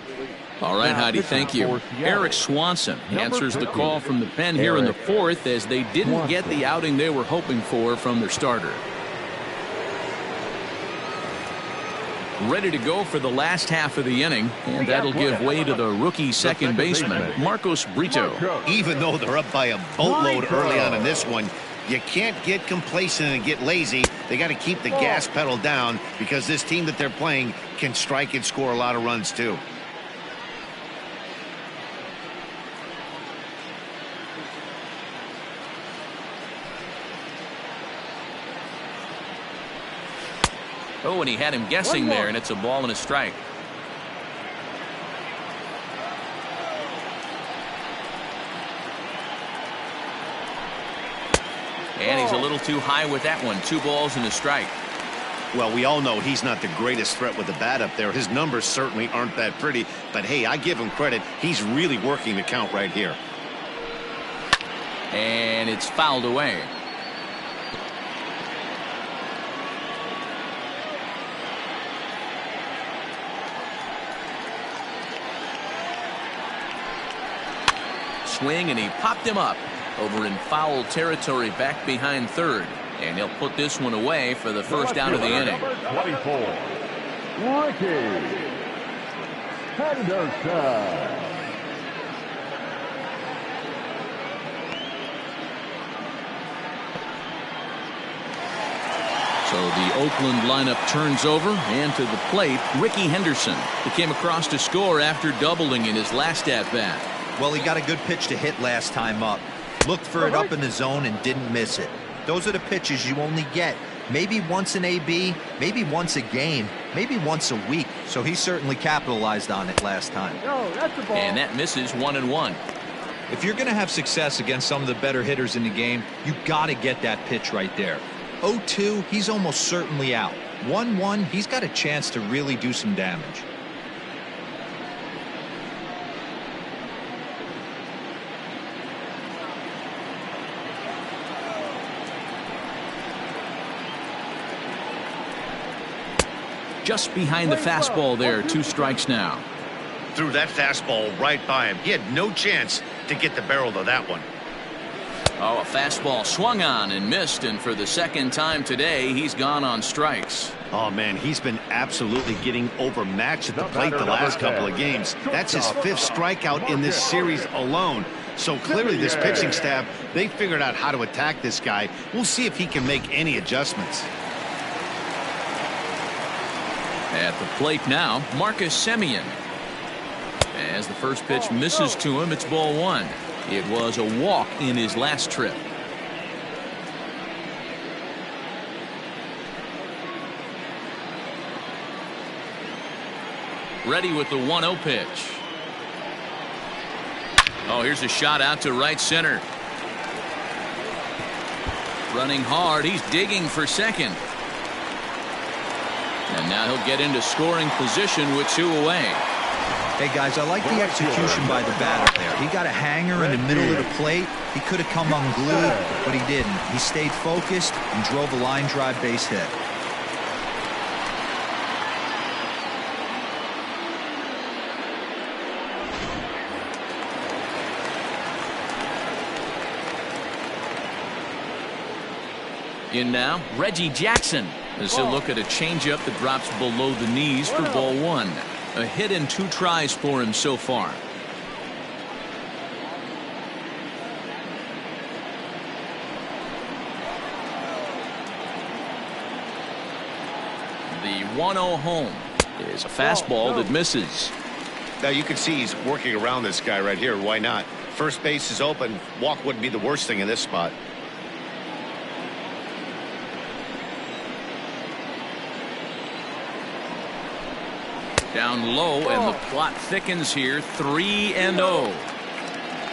All right, Heidi, thank you. Eric Swanson answers the call from the pen here in the 4th as they didn't get the outing they were hoping for from their starter. ready to go for the last half of the inning, and that'll give way to the rookie second baseman, Marcos Brito. Even though they're up by a boatload early on in this one, you can't get complacent and get lazy. They got to keep the gas pedal down because this team that they're playing can strike and score a lot of runs too. Oh, and he had him guessing there, and it's a ball and a strike. And he's a little too high with that one. 2 balls and a strike. Well, we all know he's not the greatest threat with the bat up there. His numbers certainly aren't that pretty. But, hey, I give him credit. He's really working the count right here. And it's fouled away. Swing, and he popped him up over in foul territory back behind third, and he'll put this one away for the first out of the inning. 24, Ricky Henderson. So the Oakland lineup turns over, and to the plate, Ricky Henderson, who came across to score after doubling in his last at-bat. Well, he got a good pitch to hit last time up. Looked for it up in the zone and didn't miss it. Those are the pitches you only get maybe once in AB, maybe once a game, maybe once a week. So he certainly capitalized on it last time. No, that's the ball. And that misses 1-1. If you're going to have success against some of the better hitters in the game, you got to get that pitch right there. 0-2, he's almost certainly out. 1-1, he's got a chance to really do some damage. Just behind the fastball there. 2 strikes now. Threw that fastball right by him. He had no chance to get the barrel to that one. Oh, a fastball swung on and missed, and for the second time today, he's gone on strikes. Oh, man, he's been absolutely getting overmatched at the plate the last couple of games. That's his 5th strikeout in this series alone. So clearly this pitching staff, they figured out how to attack this guy. We'll see if he can make any adjustments. At the plate now, Marcus Semien. As the first pitch misses to him, it's ball 1. It was a walk in his last trip. Ready with the 1-0 pitch. Oh, here's a shot out to right center. Running hard, he's digging for second. And now he'll get into scoring position with 2 away. Hey, guys, I like the execution by the batter there. He got a hanger in the middle of the plate. He could have come unglued, but he didn't. He stayed focused and drove a line drive base hit. In now, Reggie Jackson, as he'll look at a changeup that drops below the knees for ball 1. A hit and 2 tries for him so far. The 1-0 home is a fastball that misses. Now you can see he's working around this guy right here. Why not? First base is open. Walk wouldn't be the worst thing in this spot. Down low, and the plot thickens here. 3-0.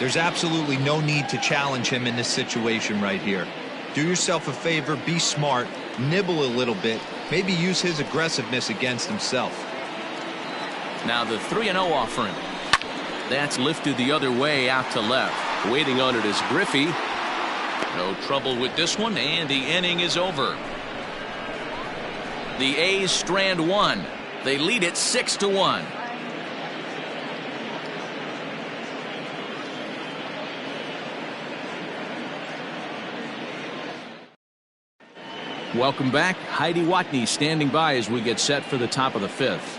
There's absolutely no need to challenge him in this situation right here. Do yourself a favor, be smart, nibble a little bit, maybe use his aggressiveness against himself. Now the 3-0 offering. That's lifted the other way out to left. Waiting on it is Griffey. No trouble with this one, and the inning is over. The A's strand 1. They lead it 6-1. Welcome back. Heidi Watney standing by as we get set for the top of the fifth.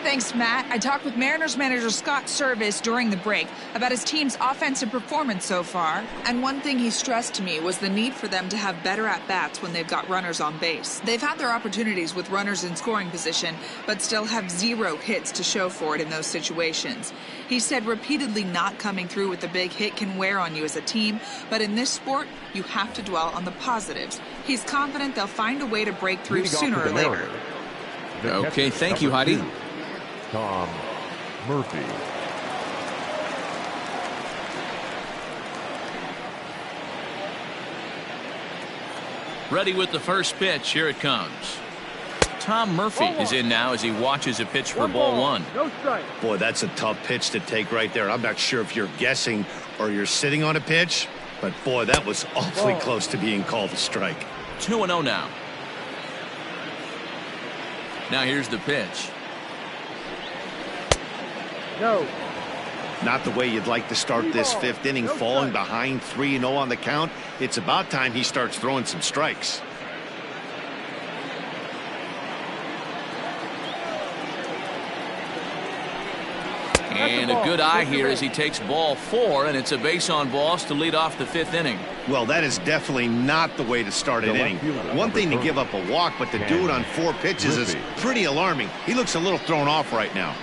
Thanks, Matt. I talked with Mariners manager Scott Service during the break about his team's offensive performance so far, and one thing he stressed to me was the need for them to have better at-bats when they've got runners on base. They've had their opportunities with runners in scoring position, but still have 0 hits to show for it in those situations. He said repeatedly not coming through with a big hit can wear on you as a team, but in this sport, you have to dwell on the positives. He's confident they'll find a way to break through sooner or later. Okay, thank you, Heidi. Tom Murphy. Ready with the first pitch. Here it comes. Tom Murphy is in now as he watches a pitch for ball 1. No strike. Boy, that's a tough pitch to take right there. I'm not sure if you're guessing or you're sitting on a pitch, but boy, that was awfully close to being called a strike. 2-0 now. Now here's the pitch. No. Not the way you'd like to start this fifth inning, falling behind 3-0 on the count. It's about time he starts throwing some strikes. And a good eye here as he takes ball 4, and it's a base on balls to lead off the 5th inning. Well, that is definitely not the way to start an inning. One thing to give up a walk, but to do it on 4 pitches is pretty alarming. He looks a little thrown off right now.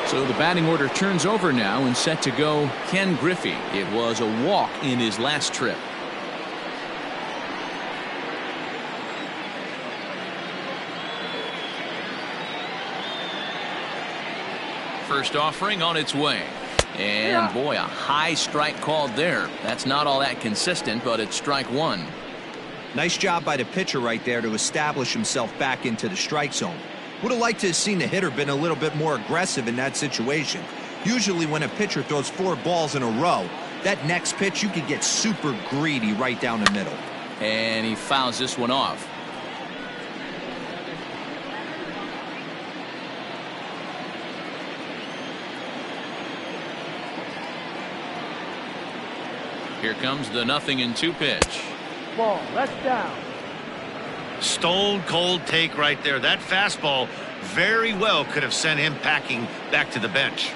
So the batting order turns over now and set to go Ken Griffey. It was a walk in his last trip. First offering on its way. And boy, a high strike called there. That's not all that consistent, but it's strike 1. Nice job by the pitcher right there to establish himself back into the strike zone. Would have liked to have seen the hitter been a little bit more aggressive in that situation. Usually when a pitcher throws 4 balls in a row, that next pitch you could get super greedy right down the middle. And he fouls this one off. Here comes the 0-2 pitch. Ball. That's down. Stone cold take right there. That fastball very well could have sent him packing back to the bench.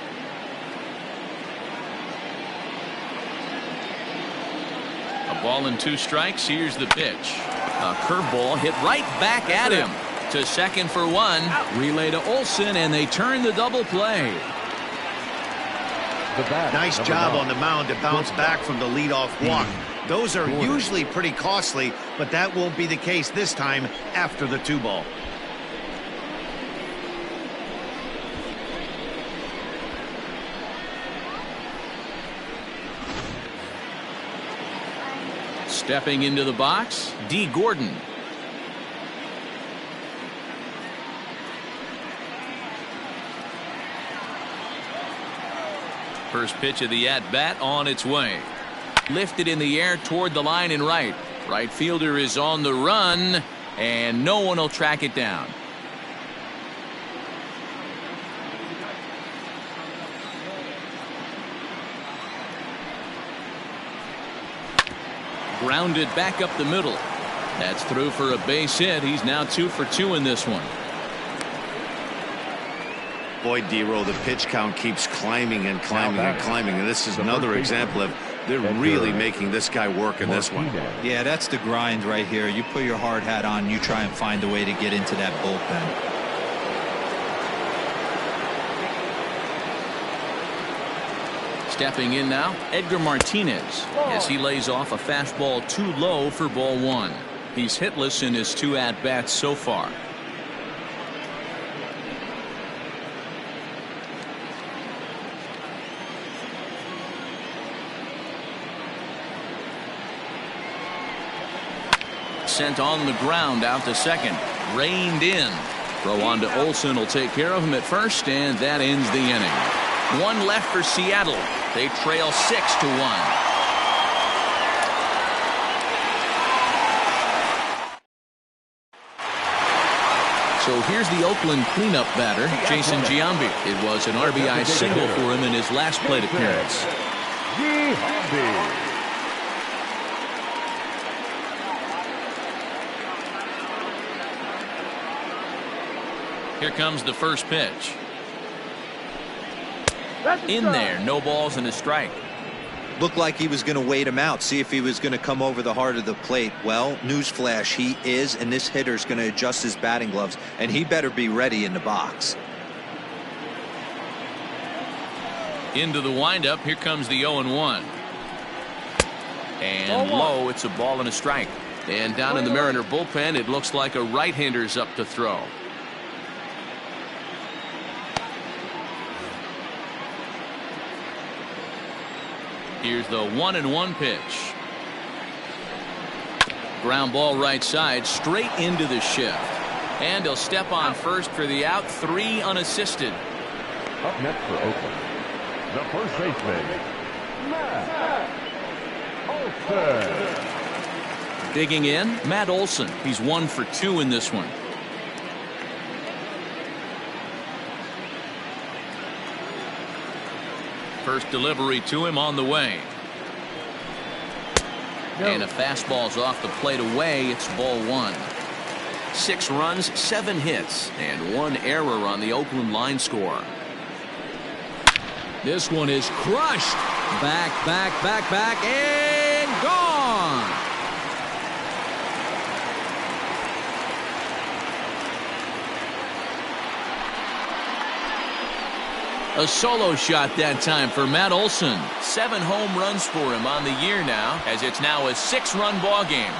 A ball and 2 strikes. Here's the pitch. A curveball hit right back at him. To second for 1. Relay to Olsen, and they turn the double play. Nice job on the mound to bounce back from the leadoff walk. Those are usually pretty costly, but that won't be the case this time after the 2 ball. Stepping into the box, D. Gordon. First pitch of the at-bat on its way. Lifted in the air toward the line and right. Right fielder is on the run, and no one will track it down. Grounded back up the middle. That's through for a base hit. He's now 2 for 2 in this one. Boy, D-Row, the pitch count keeps climbing and climbing and climbing, and this is another example of they're really making this guy work in this one. Yeah, that's the grind right here. You put your hard hat on, you try and find a way to get into that bullpen. Stepping in now, Edgar Martinez, as he lays off a fastball too low for ball 1. He's hitless in his 2 at-bats so far. Sent on the ground out to second. Reined in. Throw on to Olsen will take care of him at first, and that ends the inning. 1 left for Seattle. They trail 6-1. So here's the Oakland cleanup batter, Jason Giambi. It was an RBI single for him in his last plate appearance. Here comes the first pitch. That's In there, no balls and a strike. Looked like he was going to wait him out, see if he was going to come over the heart of the plate. Well, newsflash, he is, and this hitter's going to adjust his batting gloves, and he better be ready in the box. Into the windup, here comes the 0-1. And low, it's a ball and a strike. And down in the Mariner bullpen, it looks like a right-hander's up to throw. Here's the 1-1 pitch. Ground ball right side, straight into the shift. And he'll step on first for the out, 3 unassisted. Up next for Oakland, the first baseman, Matt Olson. Digging in, Matt Olson. He's 1 for 2 in this one. First delivery to him on the way. And a fastball's off the plate away. It's ball 1. 6 runs, 7 hits, and 1 error on the Oakland line score. This one is crushed. Back, and gone. A solo shot that time for Matt Olson. 7 home runs for him on the year now, as it's now a 6-run ball game.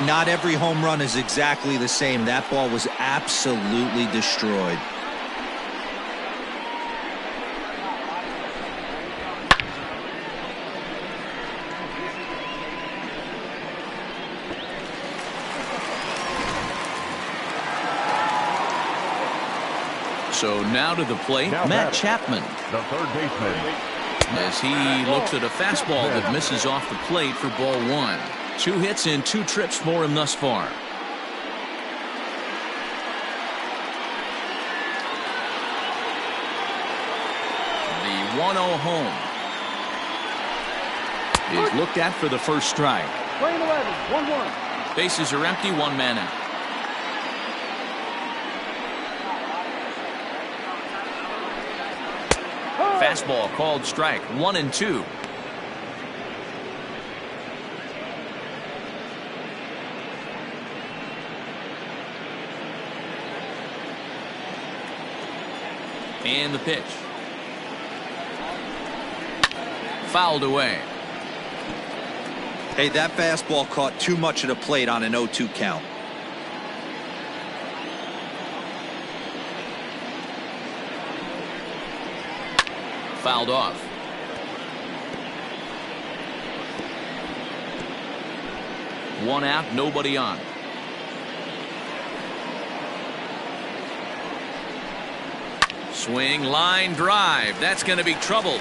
Not every home run is exactly the same. That ball was absolutely destroyed. So now to the plate, Matt Chapman. The third baseman, As he looks at a fastball that misses off the plate for ball 1. 2 hits and 2 trips for him thus far. The 1-0 home is looked at for the first strike. Playing 11, 1-1. Bases are empty, 1 man out. Fastball called strike, 1-2. And the pitch. Fouled away. Hey, that fastball caught too much of the plate on an 0-2 count. Fouled off. One out, nobody on. Swing, line drive. That's going to be trouble.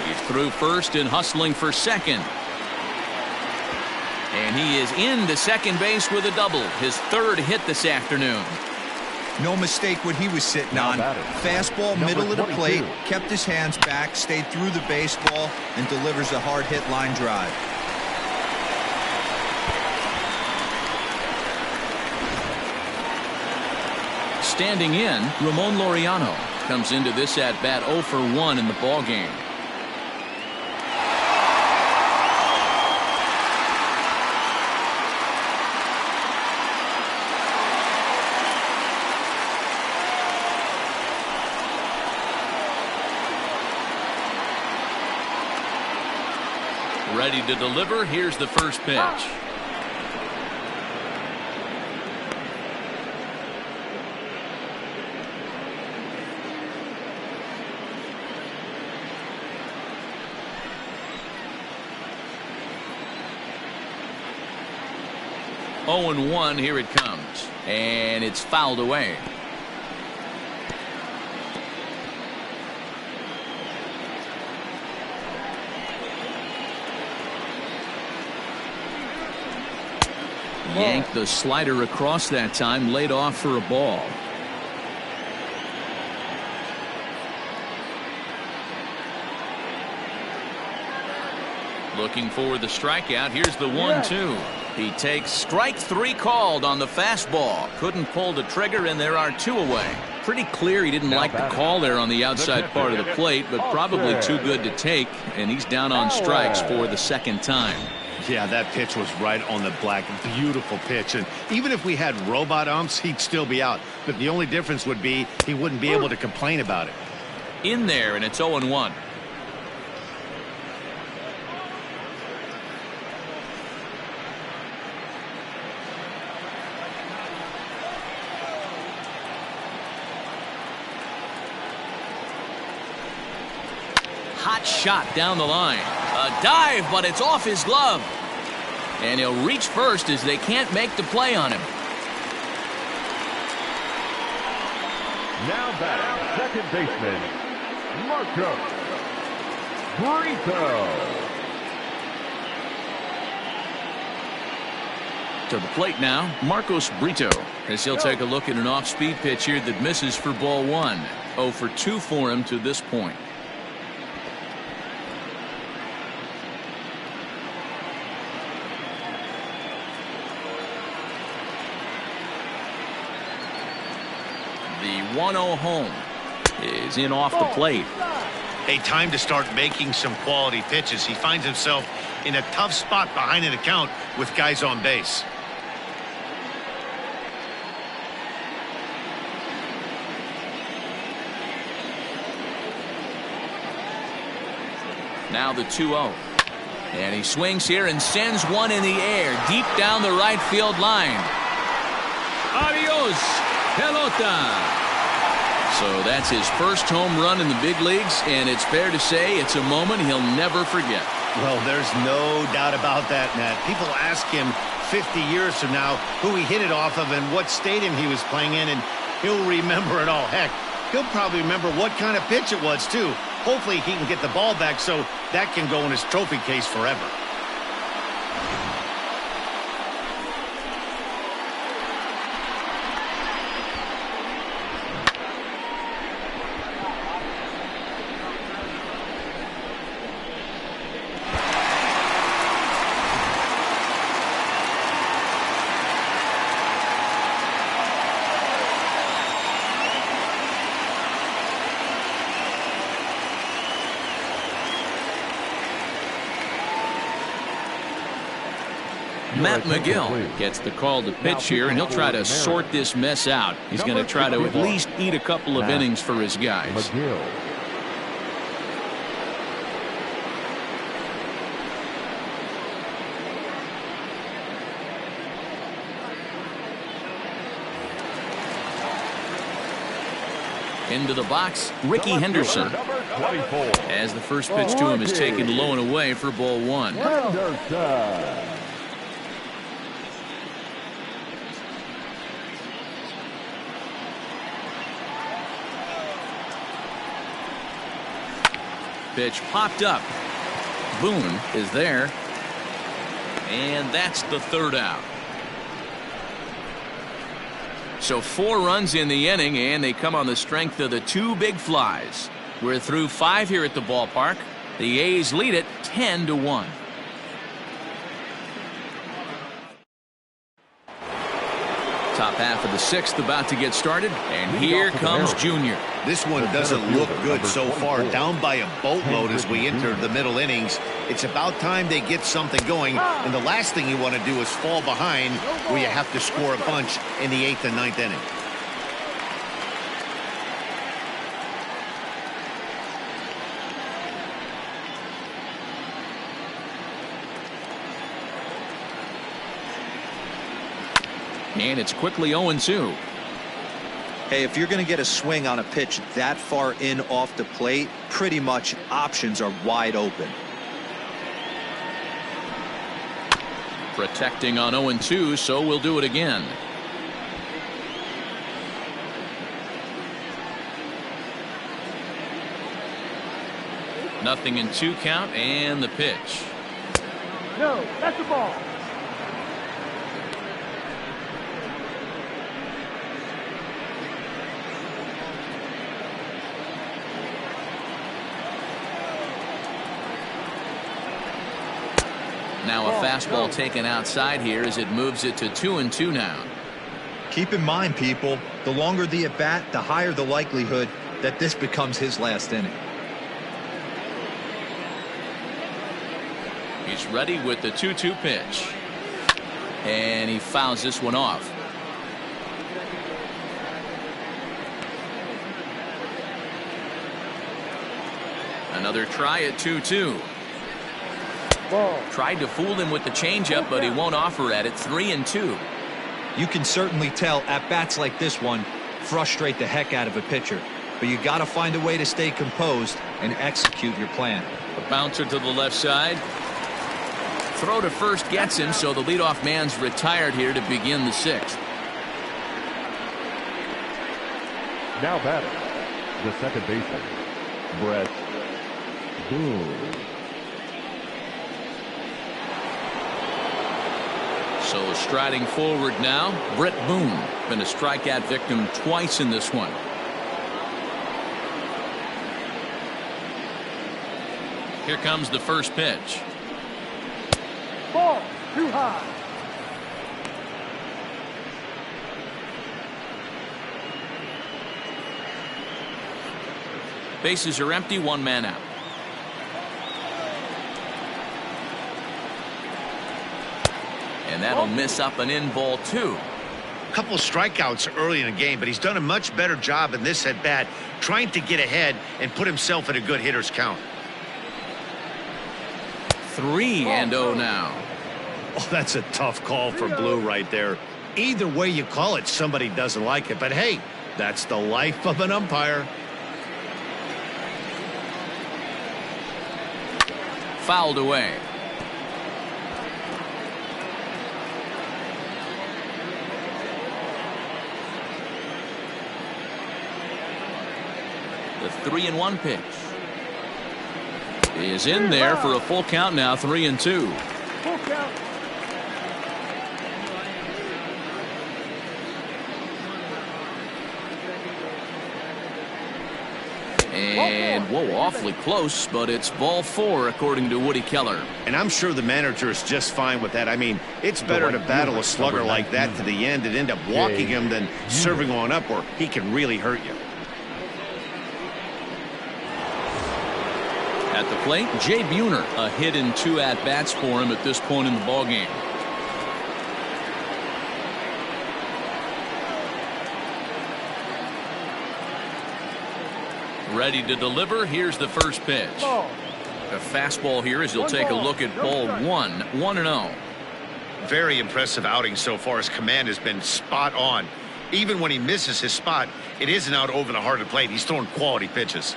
He's through first and hustling for second. And he is into second base with a double. His 3rd hit this afternoon. No mistake what he was sitting on. Fastball, middle of the plate, kept his hands back, stayed through the baseball, and delivers a hard hit line drive. Standing in, Ramon Laureano comes into this at bat 0 for 1 in the ball game. Ready to deliver. Here's the first pitch. 0-1. Here it comes. And it's fouled away. Yanked the slider across that time, laid off for a ball. Looking for the strikeout. Here's the 1-2. He takes strike 3 called on the fastball. Couldn't pull the trigger, and there are 2 away. Pretty clear he didn't like the call there on the outside part of the plate, but probably too good to take, and he's down on strikes for the 2nd time. Yeah, that pitch was right on the black. Beautiful pitch. And even if we had robot umps, he'd still be out. But the only difference would be he wouldn't be able to complain about it. In there, and it's 0-1. Hot shot down the line. A dive, but it's off his glove. And he'll reach first as they can't make the play on him. Now back, second baseman, Marco Brito. To the plate now, Marcos Brito, as he'll take a look at an off-speed pitch here that misses for ball 1. 0 for 2 for him to this point. The 1-0 home is in off the plate. A time to start making some quality pitches. He finds himself in a tough spot behind an account with guys on base. Now the 2-0. And he swings here and sends one in the air deep down the right field line. Adios, pelota. So that's his first home run in the big leagues, and it's fair to say it's a moment he'll never forget. Well, there's no doubt about that, Matt. People ask him 50 years from now who he hit it off of and what stadium he was playing in, and he'll remember it all. Heck, he'll probably remember what kind of pitch it was, too. Hopefully he can get the ball back so that can go in his trophy case forever. Matt McGill gets the call to pitch here, and he'll try to sort this mess out. He's going to try to at least eat a couple of innings for his guys. Into the box, Ricky Henderson. As the first pitch to him is taken low and away for ball 1. Pitch popped up. Boone is there. And that's the 3rd out. So 4 runs in the inning, and they come on the strength of the 2 big flies. We're through 5 here at the ballpark. The A's lead it 10-1. Top half of the 6th about to get started, and here comes Junior. This one doesn't look good so far. Down by a boatload as we enter the middle innings. It's about time they get something going, and the last thing you want to do is fall behind where you have to score a bunch in the 8th and 9th inning. And it's quickly 0-2. Hey, if you're going to get a swing on a pitch that far in off the plate, pretty much options are wide open. Protecting on 0-2, so we'll do it again. Nothing in 2 count, and the pitch. No, that's the ball. Now a fastball taken outside here as it moves it to 2-2 now. Keep in mind, people, the longer the at-bat, the higher the likelihood that this becomes his last inning. He's ready with the 2-2 pitch. And he fouls this one off. Another try at 2-2. Tried to fool him with the changeup, but he won't offer at it. 3-2. You can certainly tell at-bats like this one frustrate the heck out of a pitcher. But you got to find a way to stay composed and execute your plan. A bouncer to the left side. Throw to first gets him, so the leadoff man's retired here to begin the sixth. Now batting, the second baseman, Brett Boone. So striding forward now, Brett Boone. Been a strikeout victim twice in this one. Here comes the first pitch. Ball, too high. Bases are empty, one man out. And that'll miss up an in ball two. A couple of strikeouts early in the game, but he's done a much better job in this at bat trying to get ahead and put himself in a good hitter's count. 3-0 now. Oh, that's a tough call for Blue right there. Either way you call it, somebody doesn't like it. But hey, that's the life of an umpire. Fouled away. The 3-1 pitch is in there for a full count now. 3-2. Full count. And whoa, awfully close, but it's ball four according to Woody Keller. And I'm sure the manager is just fine with that. I mean, it's better to battle a slugger like that to the end and end up walking him than serving on up where he can really hurt you. At the plate, Jay Buhner, a hit in 2 at-bats for him at this point in the ballgame. Ready to deliver. Here's the first pitch. A fastball here as he'll take a look at ball one. 1-0. Very impressive outing so far. His command has been spot on. Even when he misses his spot, it isn't out over the heart of the plate. He's throwing quality pitches.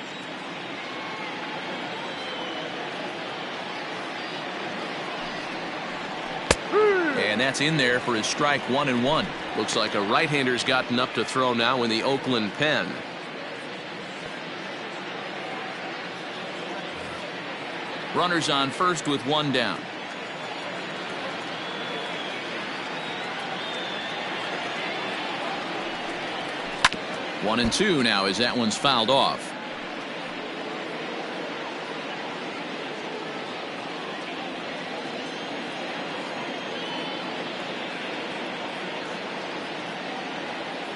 And that's in there for his strike 1-1. Looks like a right-hander's gotten up to throw now in the Oakland pen. Runners on first with one down. One and two now as that one's fouled off.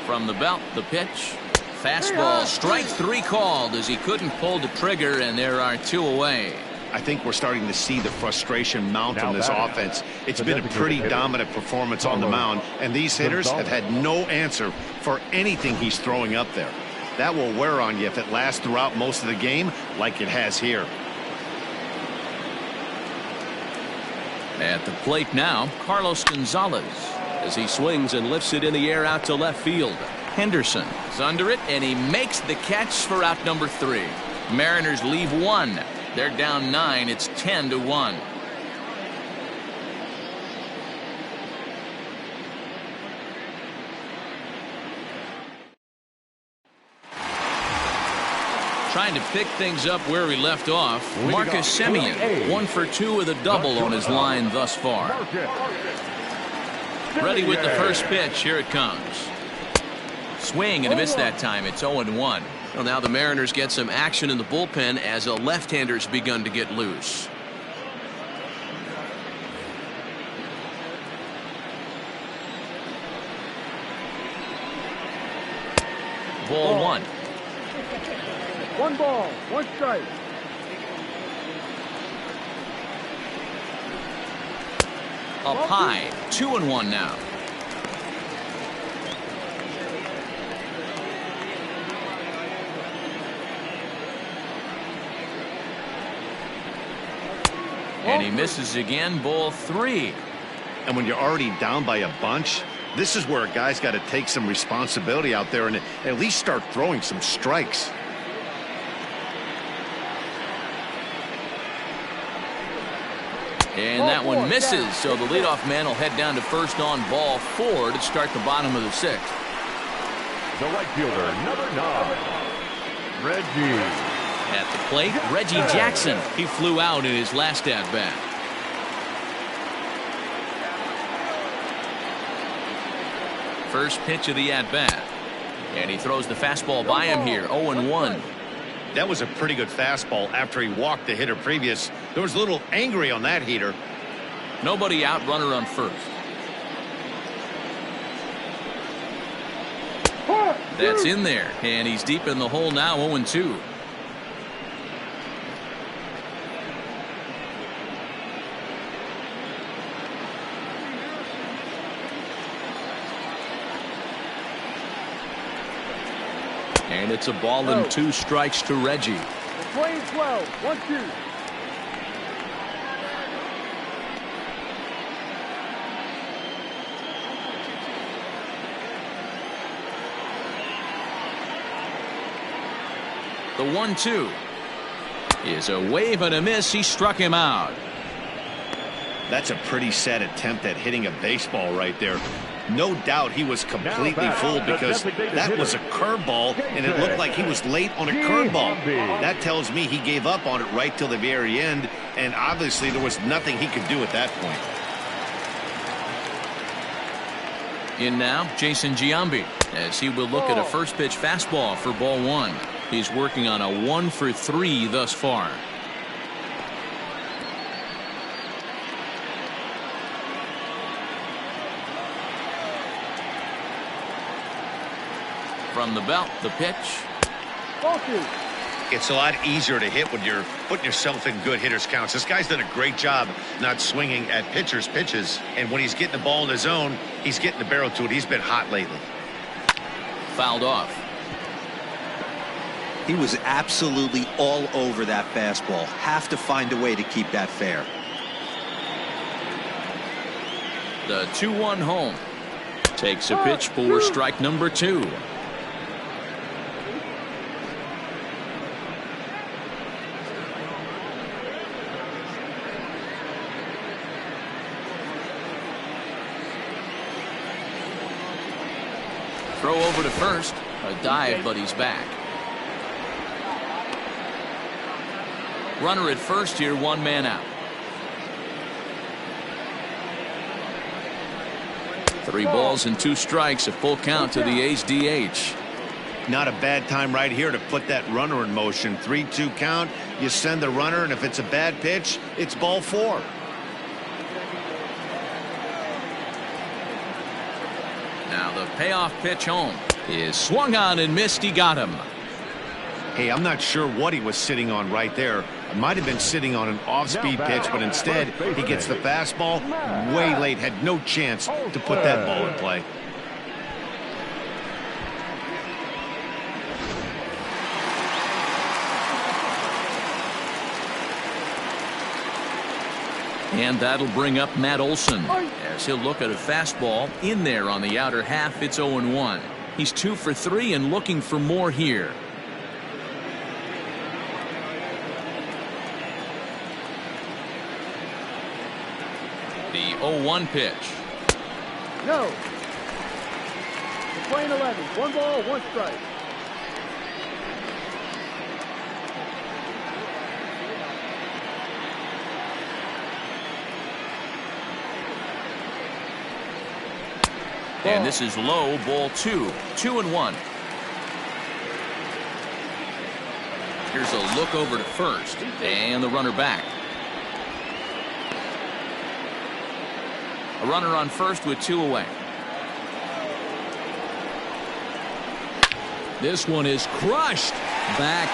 From the belt, the pitch. Fastball, strike three called as he couldn't pull the trigger, and there are two away. I think we're starting to see the frustration mount on this offense. It's been a pretty dominant performance on the mound, and these hitters have had no answer for anything he's throwing up there. That will wear on you if it lasts throughout most of the game like it has here. At the plate now, Carlos Gonzalez as he swings and lifts it in the air out to left field. Henderson is under it, and he makes the catch for out number 3. Mariners leave one. They're down 9. It's 10-1. Trying to pick things up where we left off. Marcus Semien, 1 for 2 with a double on his line thus far. Ready with the first pitch. Here it comes. Swing and a miss that time. It's 0-1. Well, now the Mariners get some action in the bullpen as a left-hander's begun to get loose. Ball one. 1 ball, 1 strike. Up high, 2-1 now. And he misses again, ball 3. And when you're already down by a bunch, this is where a guy's got to take some responsibility out there and at least start throwing some strikes. And that one misses, so the leadoff man will head down to first on ball 4 to start the bottom of the 6th. The right fielder, number 9, Reggie. At the plate, Reggie Jackson. He flew out in his last at-bat. First pitch of the at-bat. And he throws the fastball by him here, 0-1. That was a pretty good fastball after he walked the hitter previous. There was a little angry on that heater. Nobody out, runner on first. That's in there, and he's deep in the hole now, 0-2. And it's a ball and 2 strikes to Reggie. Playing 12, 1-2. The 1-2 is a wave and a miss. He struck him out. That's a pretty sad attempt at hitting a baseball right there. No doubt he was completely fooled because that was a curveball and it looked like he was late on a curveball. That tells me he gave up on it right till the very end, and obviously there was nothing he could do at that point. In now, Jason Giambi, as he will look at a first pitch fastball for ball 1. He's working on a 1 for 3 thus far. From the belt, the pitch. It's a lot easier to hit when you're putting yourself in good hitters counts. This guy's done a great job not swinging at pitchers' pitches. And when he's getting the ball in his zone, he's getting the barrel to it. He's been hot lately. Fouled off. He was absolutely all over that fastball. Have to find a way to keep that fair. The 2-1 home. Takes a pitch for strike number 2. Throw over to first. A dive, but he's back. Runner at first here, 1 man out. 3 balls and 2 strikes, a full count to the A's DH. Not a bad time right here to put that runner in motion. 3-2 count. You send the runner, and if it's a bad pitch, it's ball 4. Now the payoff pitch home is swung on and missed. He got him. Hey, I'm not sure what he was sitting on right there. It might have been sitting on an off-speed pitch, but instead he gets the fastball way late. Had no chance to put that ball in play. And that'll bring up Matt Olson as he'll look at a fastball in there on the outer half. It's 0-1. He's 2 for 3 and looking for more here. The 0-1 pitch. No. Playing 11, 1 ball, 1 strike. And this is low, ball 2. 2-1. Here's a look over to first, and the runner back. A runner on first with 2 away. This one is crushed. Back,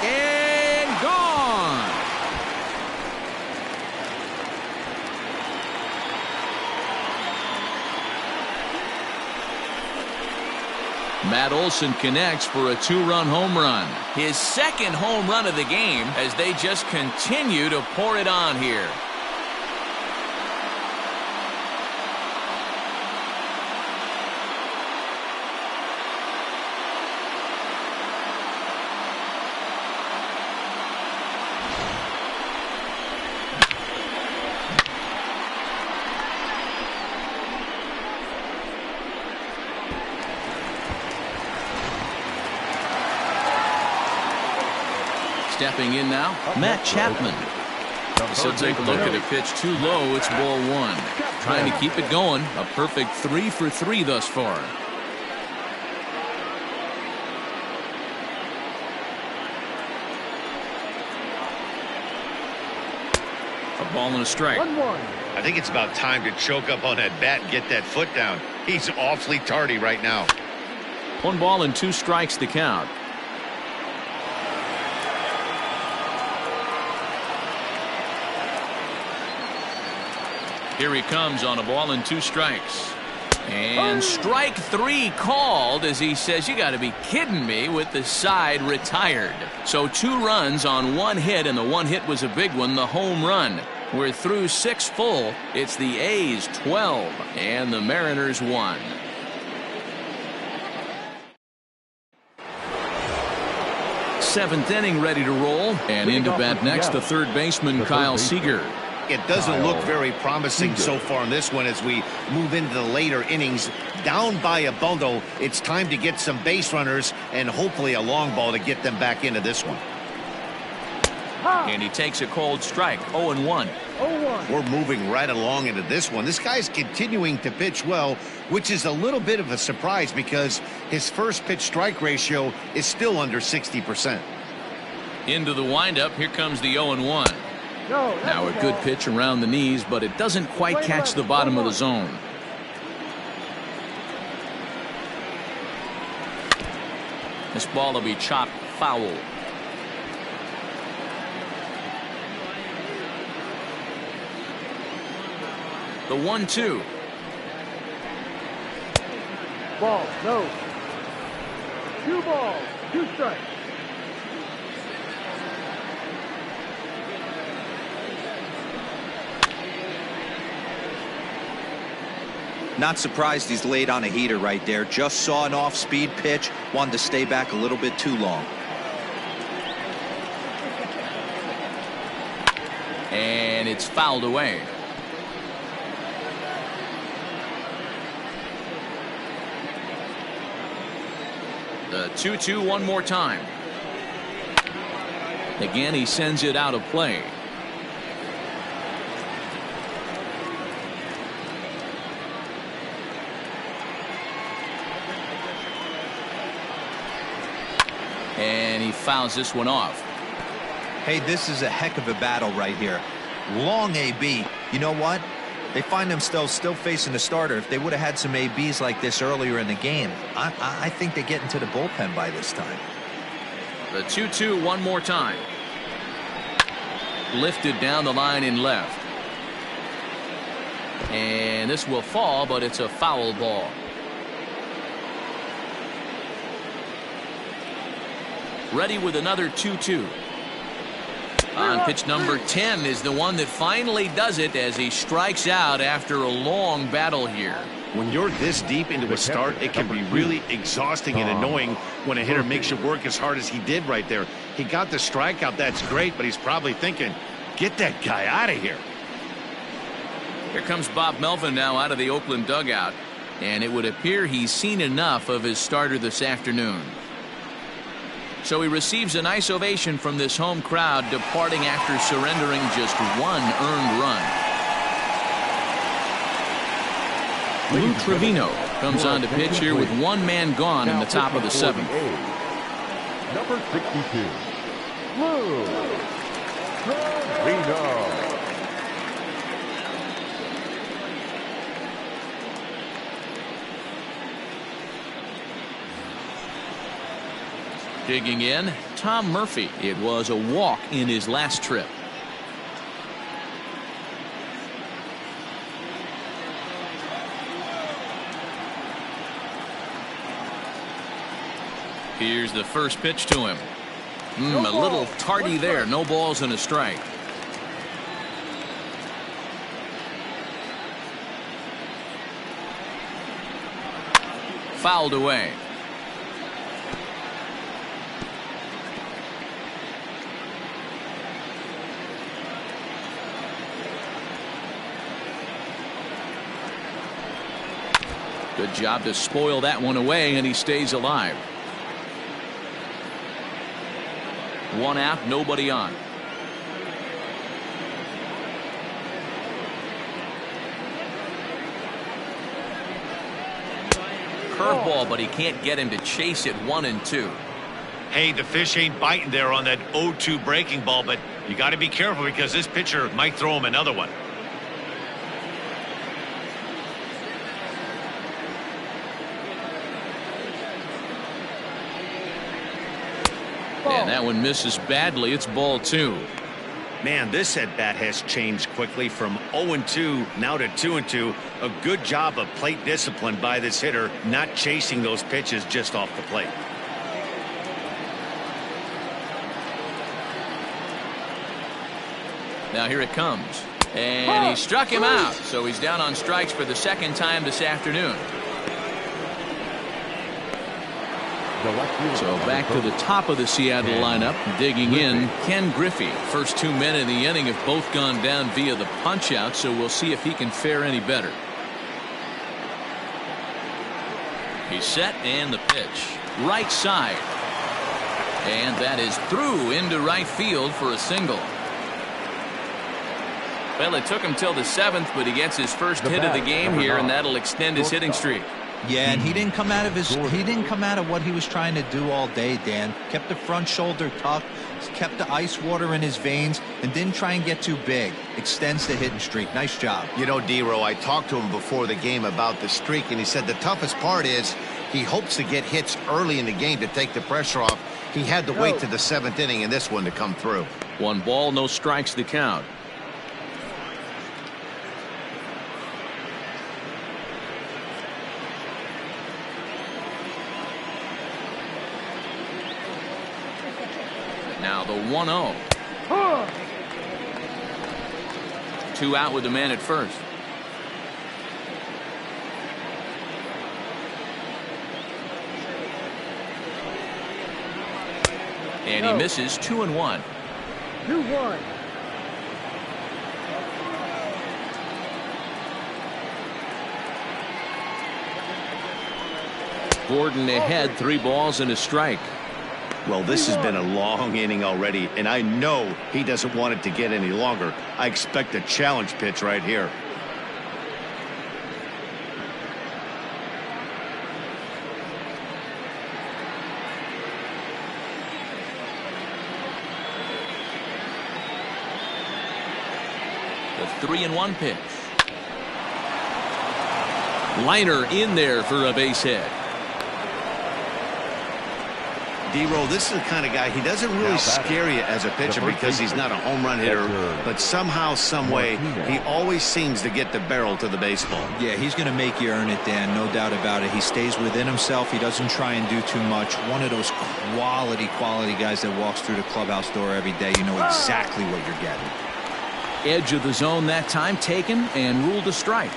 and gone. Matt Olson connects for a 2-run home run. His second home run of the game as they just continue to pour it on here. Stepping in now, Matt Chapman. So take a look at a pitch too low. It's ball 1. Trying to keep it going. A perfect 3 for 3 thus far. A ball and a strike. 1-1. I think it's about time to choke up on that bat and get that foot down. He's awfully tardy right now. 1 ball and 2 strikes to count. Here he comes on a ball and 2 strikes. And strike 3 called as he says, you got to be kidding me, with the side retired. So 2 runs on 1 hit, and the 1 hit was a big one, the home run. We're through 6 full. It's the A's 12 and the Mariners 1. Seventh inning ready to roll, and into bat next the third baseman Kyle Seager. It doesn't look very promising so far in this one as we move into the later innings. Down by a bundle, it's time to get some base runners and hopefully a long ball to get them back into this one. And he takes a cold strike. 0-1. 0-1. We're moving right along into this one. This guy's continuing to pitch well, which is a little bit of a surprise because his first pitch strike ratio is still under 60%. Into the windup. Here comes the 0-1. No, Now a good pitch around the knees, but it doesn't quite catch the bottom of the zone. This ball will be chopped foul. The 1-2. Ball, no. 2 balls, 2 strikes. Not surprised he's laid on a heater right there. Just saw an off-speed pitch. Wanted to stay back a little bit too long. And it's fouled away. The 2-2 one more time. Again, he sends it out of play. And he fouls this one off. Hey, this is a heck of a battle right here. Long AB. You know what? They find themselves still facing the starter. If they would have had some ABs like this earlier in the game, I think they get into the bullpen by this time. The 2-2 one more time. Lifted down the line in left. And this will fall, but it's a foul ball. Ready with another 2-2. On pitch number 10 is the one that finally does it as he strikes out after a long battle here. When you're this deep into a start, it can be really exhausting and annoying when a hitter makes you work as hard as he did right there. He got the strikeout, that's great, but he's probably thinking, get that guy out of here. Here comes Bob Melvin now out of the Oakland dugout, and it would appear he's seen enough of his starter this afternoon. So he receives a nice ovation from this home crowd, departing after surrendering just 1 earned run. Lou Trevino comes on to pitch here with 1 man gone in the top of the 7th. Number 62, Lou Trevino. Digging in, Tom Murphy. It was a walk in his last trip. Here's the first pitch to him. A little tardy there. No balls and a strike. Fouled away. Good job to spoil that one away, and he stays alive. One out, nobody on. Curveball, but he can't get him to chase it. 1-2. Hey, the fish ain't biting there on that 0-2 breaking ball, but you got to be careful because this pitcher might throw him another one. And that one misses badly. It's ball 2. Man, this at bat has changed quickly from 0-2 now to 2-2. A good job of plate discipline by this hitter, not chasing those pitches just off the plate. Now here it comes. And he struck him out. So he's down on strikes for the second time this afternoon. So back to the top of the Seattle lineup. Digging in, Ken Griffey. First 2 men in the inning have both gone down via the punch out, so we'll see if he can fare any better. He's set, and the pitch. Right side. And that is through into right field for a single. Well, it took him till the 7th, but he gets his first hit of the game here, and that'll extend his hitting streak. Yeah, and he didn't come out of what he was trying to do all day, Dan. Kept the front shoulder tucked, kept the ice water in his veins, and didn't try and get too big. Extends the hitting streak. Nice job. You know, D-Row, I talked to him before the game about the streak, and he said the toughest part is he hopes to get hits early in the game to take the pressure off. He had to wait to the 7th inning in this one to come through. 1 ball, no strikes to count. Now the 1-0. 2 out with the man at first. And he misses. 2-1. 2-1. Gordon ahead, 3 balls and a strike. Well, this has been a long inning already, and I know he doesn't want it to get any longer. I expect a challenge pitch right here. The 3-1 pitch. Liner in there for a base hit. D-Row, this is the kind of guy, he doesn't really scare you as a pitcher because he's not a home run hitter, but somehow, some way, he always seems to get the barrel to the baseball. Yeah, he's going to make you earn it, Dan, no doubt about it. He stays within himself. He doesn't try and do too much. One of those quality guys that walks through the clubhouse door every day. You know exactly what you're getting. Edge of the zone that time taken and ruled a strike.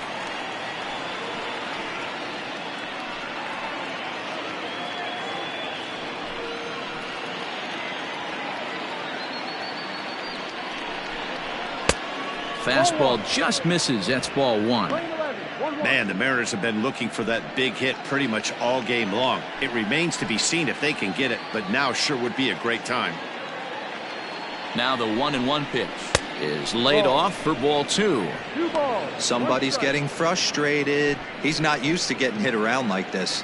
Fastball just misses. That's ball 1. Man, the Mariners have been looking for that big hit pretty much all game long. It remains to be seen if they can get it, but now sure would be a great time. Now the 1-1 pitch is laid off for ball 2. Somebody's getting frustrated. He's not used to getting hit around like this.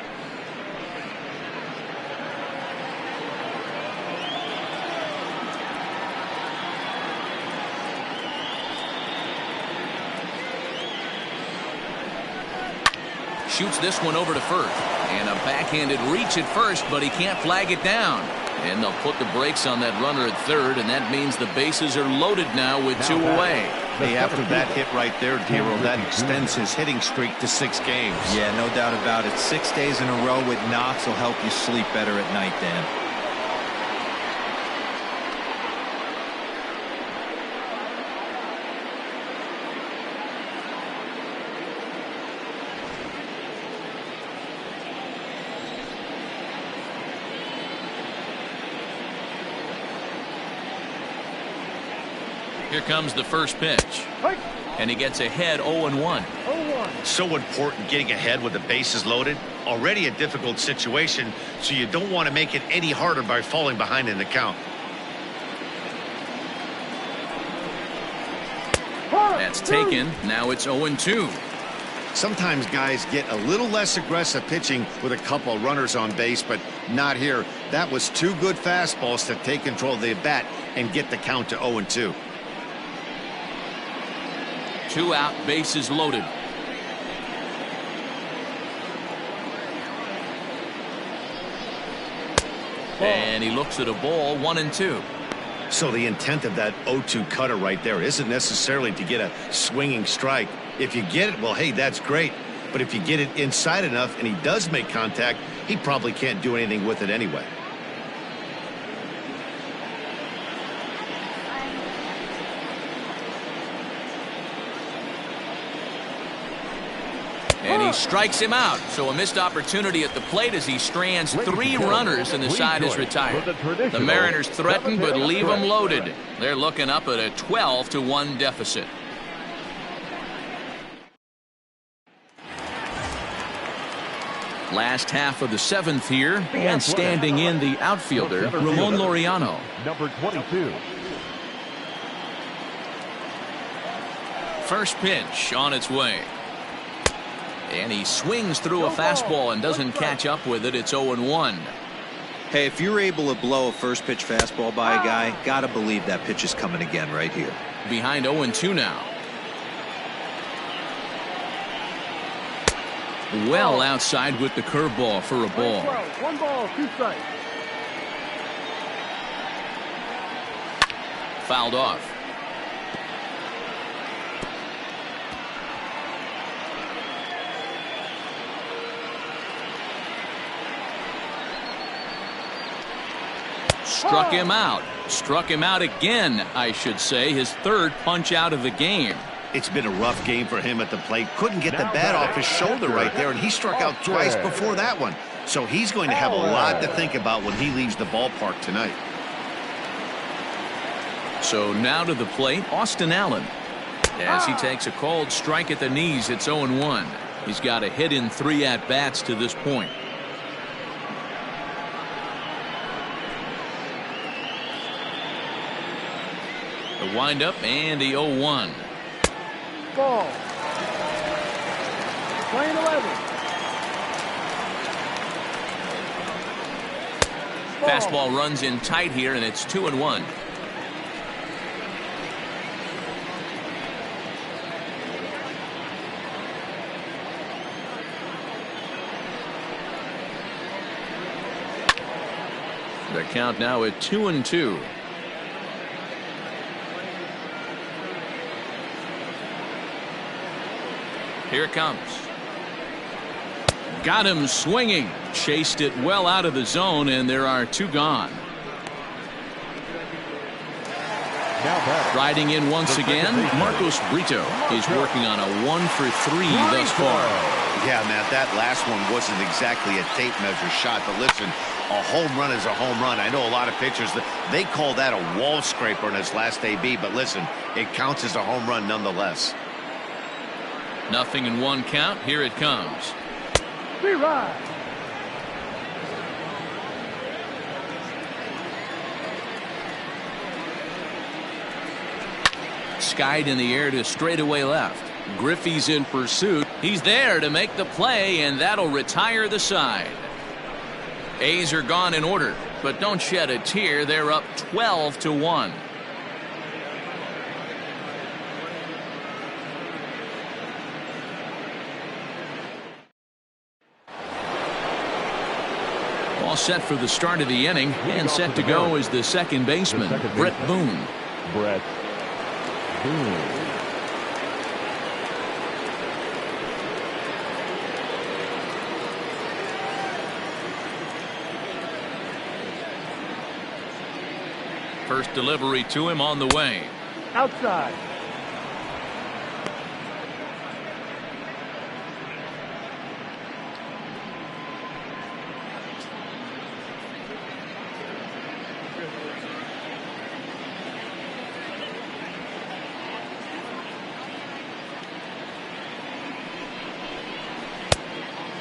Shoots this one over to first, and a backhanded reach at first, but he can't flag it down. And they'll put the brakes on that runner at third, and that means the bases are loaded now with two away. Hey, after that hit right there, Dero, that extends his hitting streak to 6 games. Yeah, no doubt about it. 6 days in a row with knocks will help you sleep better at night, Dan. Here comes the first pitch. And he gets ahead 0-1. 0-1. So important getting ahead with the bases loaded. Already a difficult situation, so you don't want to make it any harder by falling behind in the count. That's taken. Now it's 0-2. Sometimes guys get a little less aggressive pitching with a couple of runners on base, but not here. That was 2 good fastballs to take control of the bat and get the count to 0-2. 2 out, bases loaded. And he looks at a ball, 1-2. So the intent of that 0-2 cutter right there isn't necessarily to get a swinging strike. If you get it, well, hey, that's great. But if you get it inside enough and he does make contact, he probably can't do anything with it anyway. And he strikes him out. So a missed opportunity at the plate as he strands 3 runners and the side is retired. The Mariners threaten but leave them loaded. They're looking up at a 12-1 deficit. Last half of the 7th here, and standing in the outfielder, Ramon Laureano. Number 22. First pitch on its way. And he swings through a fastball and doesn't catch up with it. It's 0-1. Hey, if you're able to blow a first pitch fastball by a guy, gotta believe that pitch is coming again right here. Behind 0-2 now. Well outside with the curveball for a ball. 1 ball, 2 strikes. Fouled off. Struck him out. Struck him out again, I should say. His 3rd punch out of the game. It's been a rough game for him at the plate. Couldn't get the bat off his shoulder right there, and he struck out twice before that one. So he's going to have a lot to think about when he leaves the ballpark tonight. So now to the plate, Austin Allen. As he takes a called strike at the knees, it's 0-1. He's got a hit in 3 at-bats to this point. The windup and the 0-1. Ball. Playing 11. Fastball runs in tight here, and it's 2-1. The count now at 2-2. Here it comes. Got him swinging. Chased it well out of the zone, and there are 2 gone. Riding in once again, Marcos Brito. He's working on a 1-for-3 thus far. Yeah, Matt, that last one wasn't exactly a tape measure shot, but listen, a home run is a home run. I know a lot of pitchers, they call that a wall scraper in his last AB, but listen, it counts as a home run nonetheless. 0-1 count. Here it comes. Right. Skied in the air to straightaway left. Griffey's in pursuit. He's there to make the play, and that'll retire the side. A's are gone in order, but don't shed a tear. They're up 12-1. All set for the start of the inning, and set to go is the second baseman, Brett Boone. Brett Boone. First delivery to him on the way. Outside.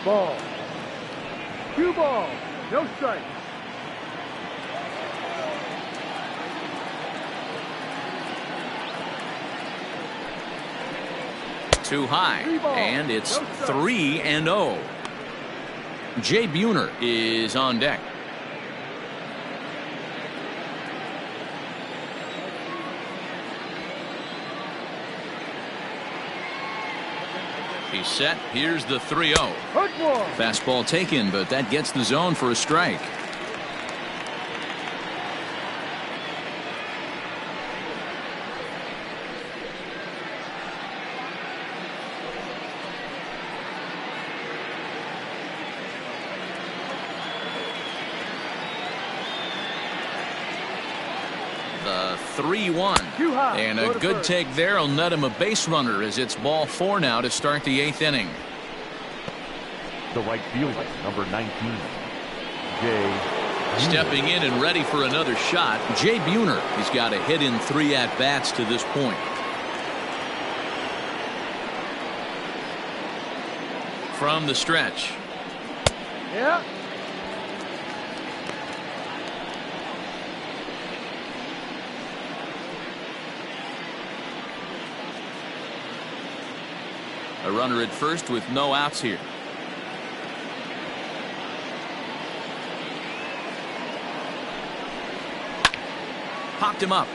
Ball. 2 balls. No strikes. Too high, and it's 3-0. Jay Buhner is on deck. He's set. Here's the 3-0. Fastball taken, but that gets the zone for a strike. The 3-1. And a good take there will net him a base runner as it's ball 4 now to start the 8th inning. The right fielder, number 19, Jay. Stepping in and ready for another shot, Jay Buhner. He's got a hit in 3 at-bats to this point. From the stretch. Yeah. A runner at first with no outs here. Popped him up.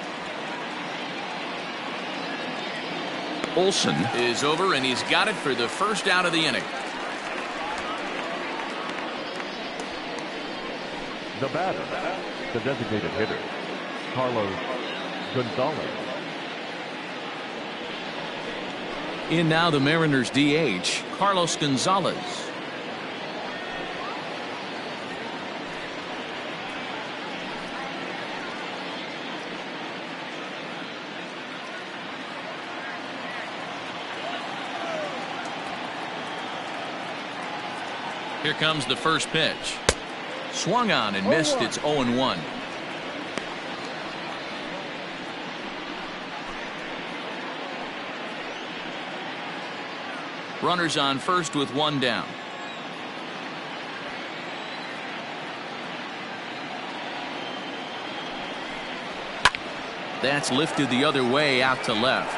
Olsen is over, and he's got it for the first out of the inning. The batter, the designated hitter, Carlos Gonzalez. In now the Mariners DH, Carlos Gonzalez. Here comes the first pitch. Swung on and missed. It's 0-1. Runners on first with 1 down. That's lifted the other way out to left.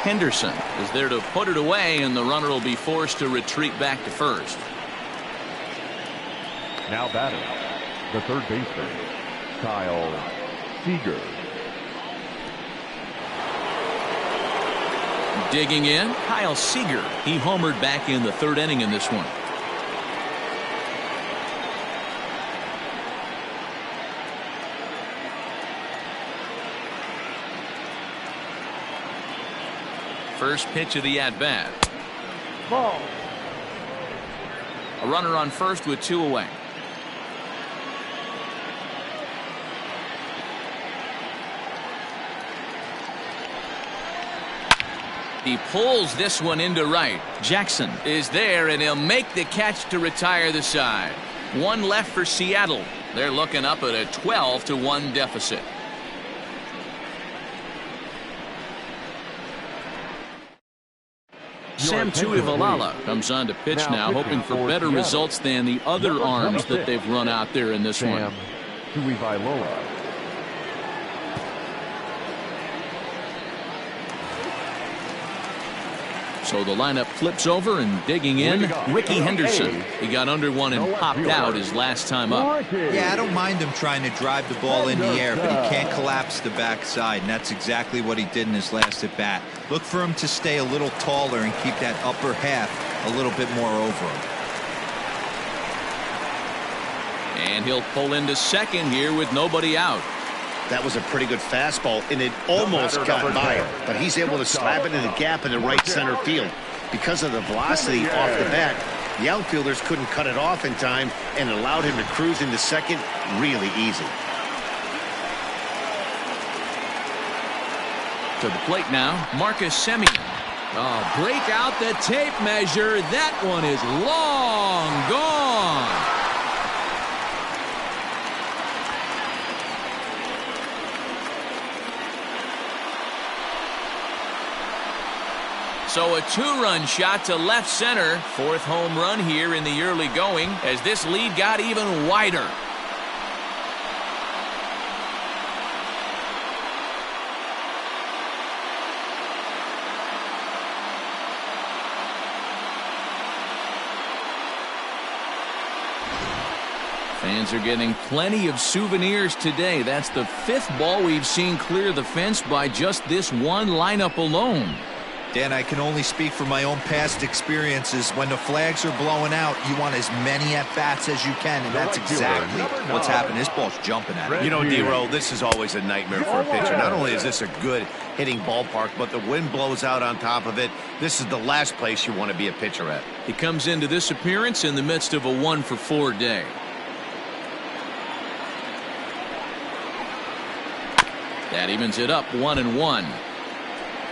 Henderson is there to put it away, and the runner will be forced to retreat back to first. Now batting, the third baseman, Kyle Seager. Digging in, Kyle Seager. He homered back in the 3rd inning in this one. First pitch of the at-bat. Ball. A runner on first with 2 away. He pulls this one into right. Jackson is there, and he'll make the catch to retire the side. 1 left for Seattle. They're looking up at a 12-1 deficit. Sam Tuivalala comes on to pitch now, hoping for better results than the other arms that they've run out there in this one. Tuivalala. So the lineup flips over, and digging in, Ricky Henderson. He got under one and popped out his last time up. Yeah, I don't mind him trying to drive the ball in the air, but he can't collapse the backside, and that's exactly what he did in his last at bat. Look for him to stay a little taller and keep that upper half a little bit more over him. And he'll pull into second here with nobody out. That was a pretty good fastball, and it almost got by, but he's able to slap it in the gap in the right center field. Because of the velocity off the bat, the outfielders couldn't cut it off in time and allowed him to cruise into second really easy. To the plate now, Marcus Semien. Oh, break out the tape measure. That one is long gone. So a two-run shot to left center. Fourth home run here in the early going as this lead got even wider. Fans are getting plenty of souvenirs today. That's the fifth ball we've seen clear the fence by just this one lineup alone. Dan, I can only speak from my own past experiences. When the flags are blowing out, you want as many at-bats as you can, and that's exactly what's happening. This ball's jumping at it. You know, D-Row, this is always a nightmare for a pitcher. Not only is this a good hitting ballpark, but the wind blows out on top of it. This is the last place you want to be a pitcher at. He comes into this appearance in the midst of a 1-for-4 day. That evens it up 1-1.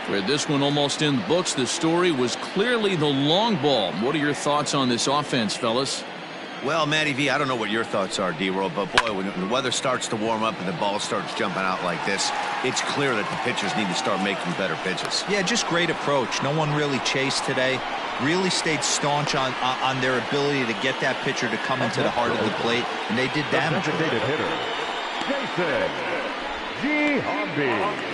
With this one almost in the books, the story was clearly the long ball. What are your thoughts on this offense, fellas? Well, Matty V, I don't know what your thoughts are, D-Row, but boy, when the weather starts to warm up and the ball starts jumping out like this, it's clear that the pitchers need to start making better pitches. Yeah, just great approach. No one really chased today. Really stayed staunch on their ability to get that pitcher to come into the heart of the plate, and they did damage. Designated hitter, Jason Giambi.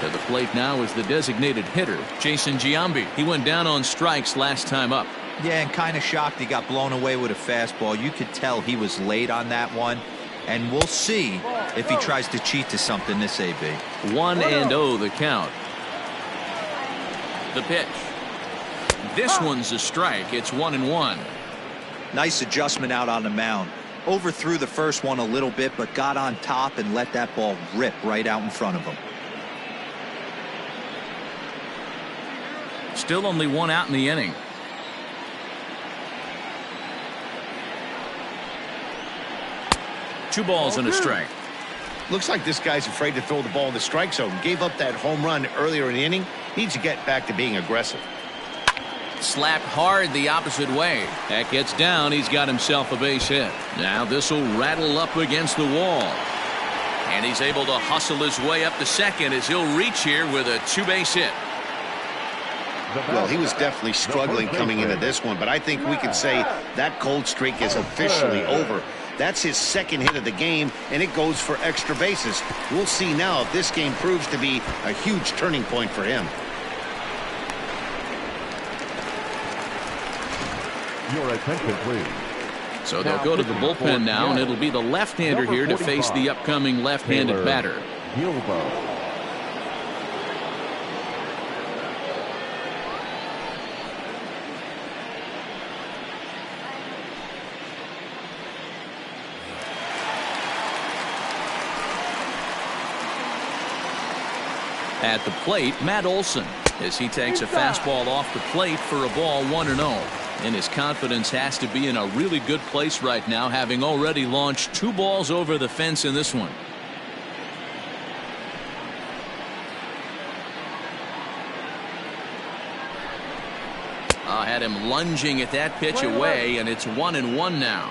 To the plate now is the designated hitter, Jason Giambi. He went down on strikes last time up. Yeah, and kind of shocked he got blown away with a fastball. You could tell he was late on that one, and we'll see if he tries to cheat to something this AB. 1-0 the count. The pitch. This one's a strike. It's 1-1. Nice adjustment out on the mound. Overthrew the first one a little bit, but got on top and let that ball rip right out in front of him. Still only one out in the inning. Two balls and a strike. Looks like this guy's afraid to throw the ball in the strike zone. Gave up that home run earlier in the inning. Needs to get back to being aggressive. Slapped hard the opposite way. That gets down. He's got himself a base hit. Now this will rattle up against the wall. And he's able to hustle his way up to second as he'll reach here with a two-base hit. Well, he was definitely struggling coming into this one, but I think we can say that cold streak is officially over. That's his second hit of the game, and it goes for extra bases. We'll see now if this game proves to be a huge turning point for him. Your attention, please. So they'll go to the bullpen now, and it'll be the left-hander here to face the upcoming left-handed batter. Gilbo. At the plate, Matt Olson, as he takes a fastball off the plate for a ball 1-0. And his confidence has to be in a really good place right now, having already launched two balls over the fence in this one. Had him lunging at that pitch away, and it's 1-1 now.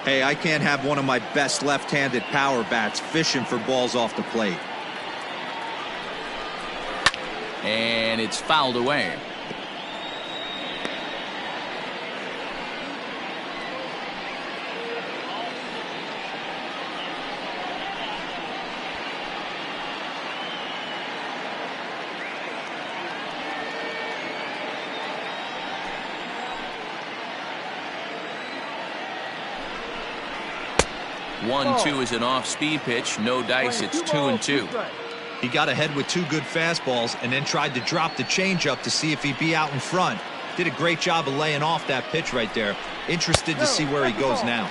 Hey, I can't have one of my best left-handed power bats fishing for balls off the plate. And it's fouled away. One-two is an off-speed pitch. No dice. It's 2-2. He got ahead with two good fastballs and then tried to drop the changeup to see if he'd be out in front. Did a great job of laying off that pitch right there. Interested to see where he goes now.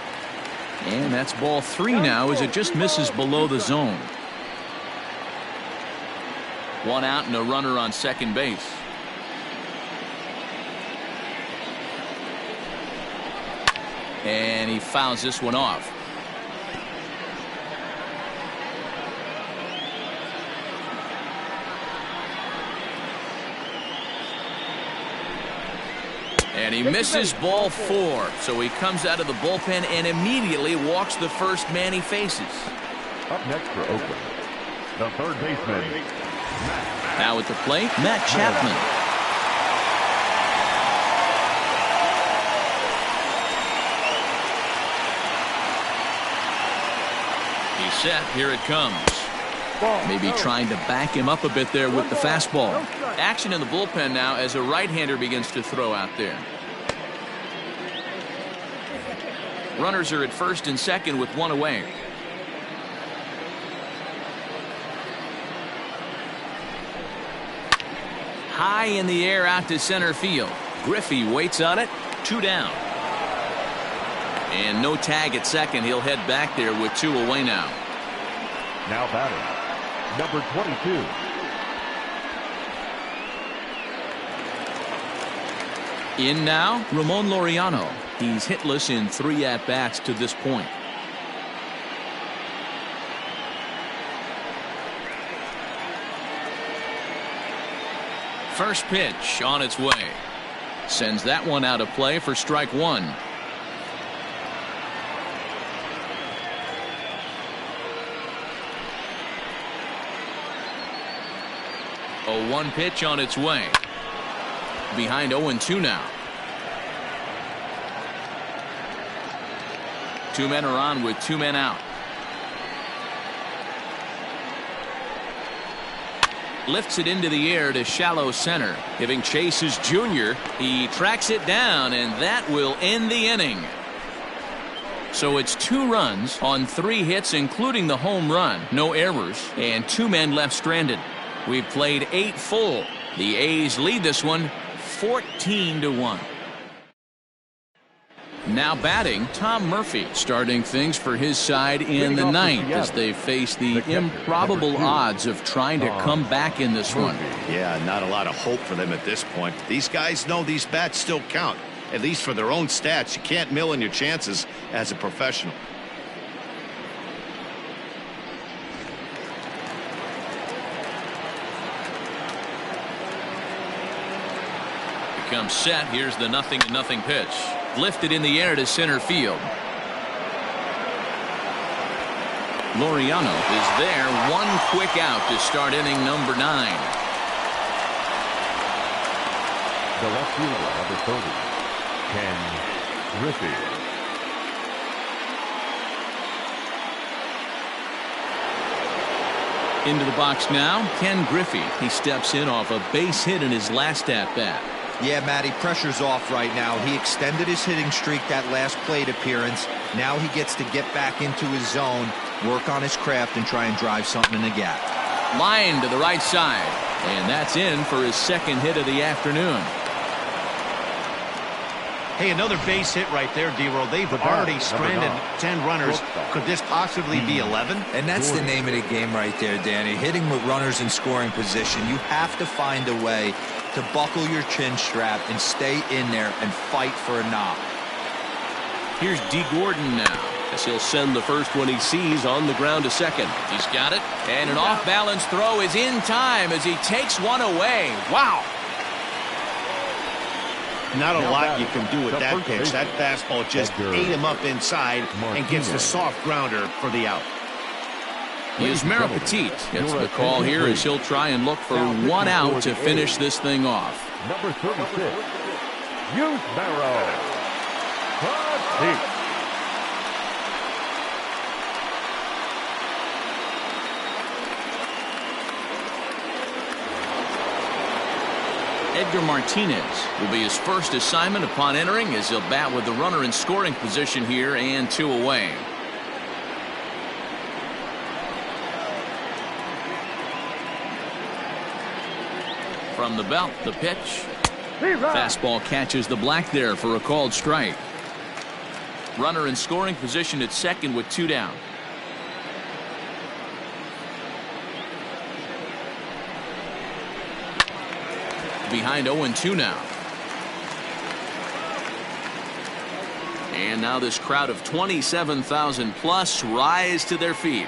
And that's ball 3 now as it just misses below the zone. 1 out and a runner on second base. And he fouls this one off. And he misses ball 4. So he comes out of the bullpen and immediately walks the first man he faces. Up next for Oakland, the third baseman. Now at the plate, Matt Chapman. He's set. Here it comes. Maybe trying to back him up a bit there with the fastball. Action in the bullpen now as a right-hander begins to throw out there. Runners are at first and second with 1 away. High in the air out to center field. Griffey waits on it. 2 down. And no tag at second. He'll head back there with 2 away now. Now batting, number 22. In now, Ramon Laureano. He's hitless in 3 at-bats to this point. First pitch on its way. Sends that one out of play for strike 1. A 1 pitch on its way. Behind 0-2 now. 2 men are on with 2 men out. Lifts it into the air to shallow center. Giving chase is Junior. He tracks it down, and that will end the inning. So it's 2 runs on 3 hits, including the home run. No errors, and 2 men left stranded. We've played 8 full. The A's lead this one 14-1. Now batting, Tom Murphy, starting things for his side in the 9th as they face the improbable odds of trying to come back in this one. Yeah, not a lot of hope for them at this point. These guys know these bats still count, at least for their own stats. You can't mill in your chances as a professional. Comes set. Here's the 0-0 pitch. Lifted in the air to center field. Laureano is there. 1 quick out to start inning number 9. The left fielder, number 30, Ken Griffey. Into the box now, Ken Griffey. He steps in off a base hit in his last at-bat. Yeah, Matty, pressure's off right now. He extended his hitting streak that last plate appearance. Now he gets to get back into his zone, work on his craft, and try and drive something in the gap. Line to the right side. And that's in for his 2nd hit of the afternoon. Hey, another base hit right there, D-Roll. They've already stranded 10 runners. Could this possibly be 11? And that's the name of the game right there, Danny. Hitting with runners in scoring position. You have to find a way to buckle your chin strap and stay in there and fight for a knock. Here's D. Gordon now, as he'll send the first one he sees on the ground to second. He's got it, and an off-balance throw is in time as he takes one away. Wow! Not a lot you can do with that pitch. That fastball just ate him up inside and gets the soft grounder for the out. Here's Petit gets the call here as he'll try and look for 1 out to finish this thing off. Number 36, Barrow. Edgar Martinez will be his first assignment upon entering as he'll bat with the runner in scoring position here and 2 away. From the belt, the pitch. Fastball catches the black there for a called strike. Runner in scoring position at second with 2 down. Behind 0-2 now. And now this crowd of 27,000 plus rise to their feet.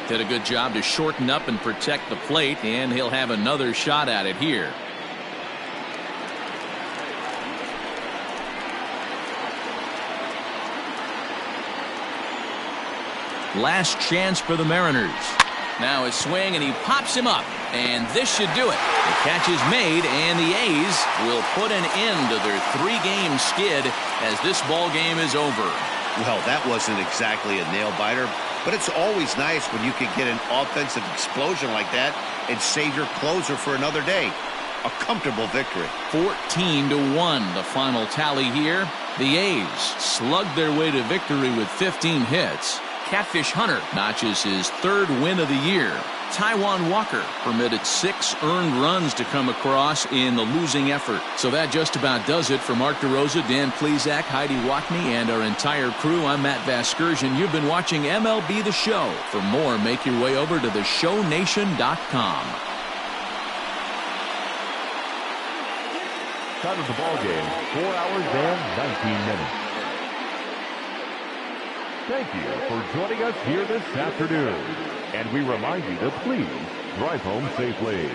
Did a good job to shorten up and protect the plate, and he'll have another shot at it here. Last chance for the Mariners. Now his swing, and he pops him up, and this should do it. The catch is made, and the A's will put an end to their 3-game skid as this ball game is over. Well, that wasn't exactly a nail-biter, but it's always nice when you can get an offensive explosion like that and save your closer for another day. A comfortable victory. 14-1, the final tally here. The A's slugged their way to victory with 15 hits. Catfish Hunter notches his 3rd win of the year. Taijuan Walker permitted 6 earned runs to come across in the losing effort. So that just about does it. For Mark DeRosa, Dan Plesac, Heidi Watney, and our entire crew, I'm Matt Vasgersian. You've been watching MLB The Show. For more, make your way over to theshownation.com. Time of the ball game, 4 hours and 19 minutes. Thank you for joining us here this afternoon. And we remind you to please drive home safely.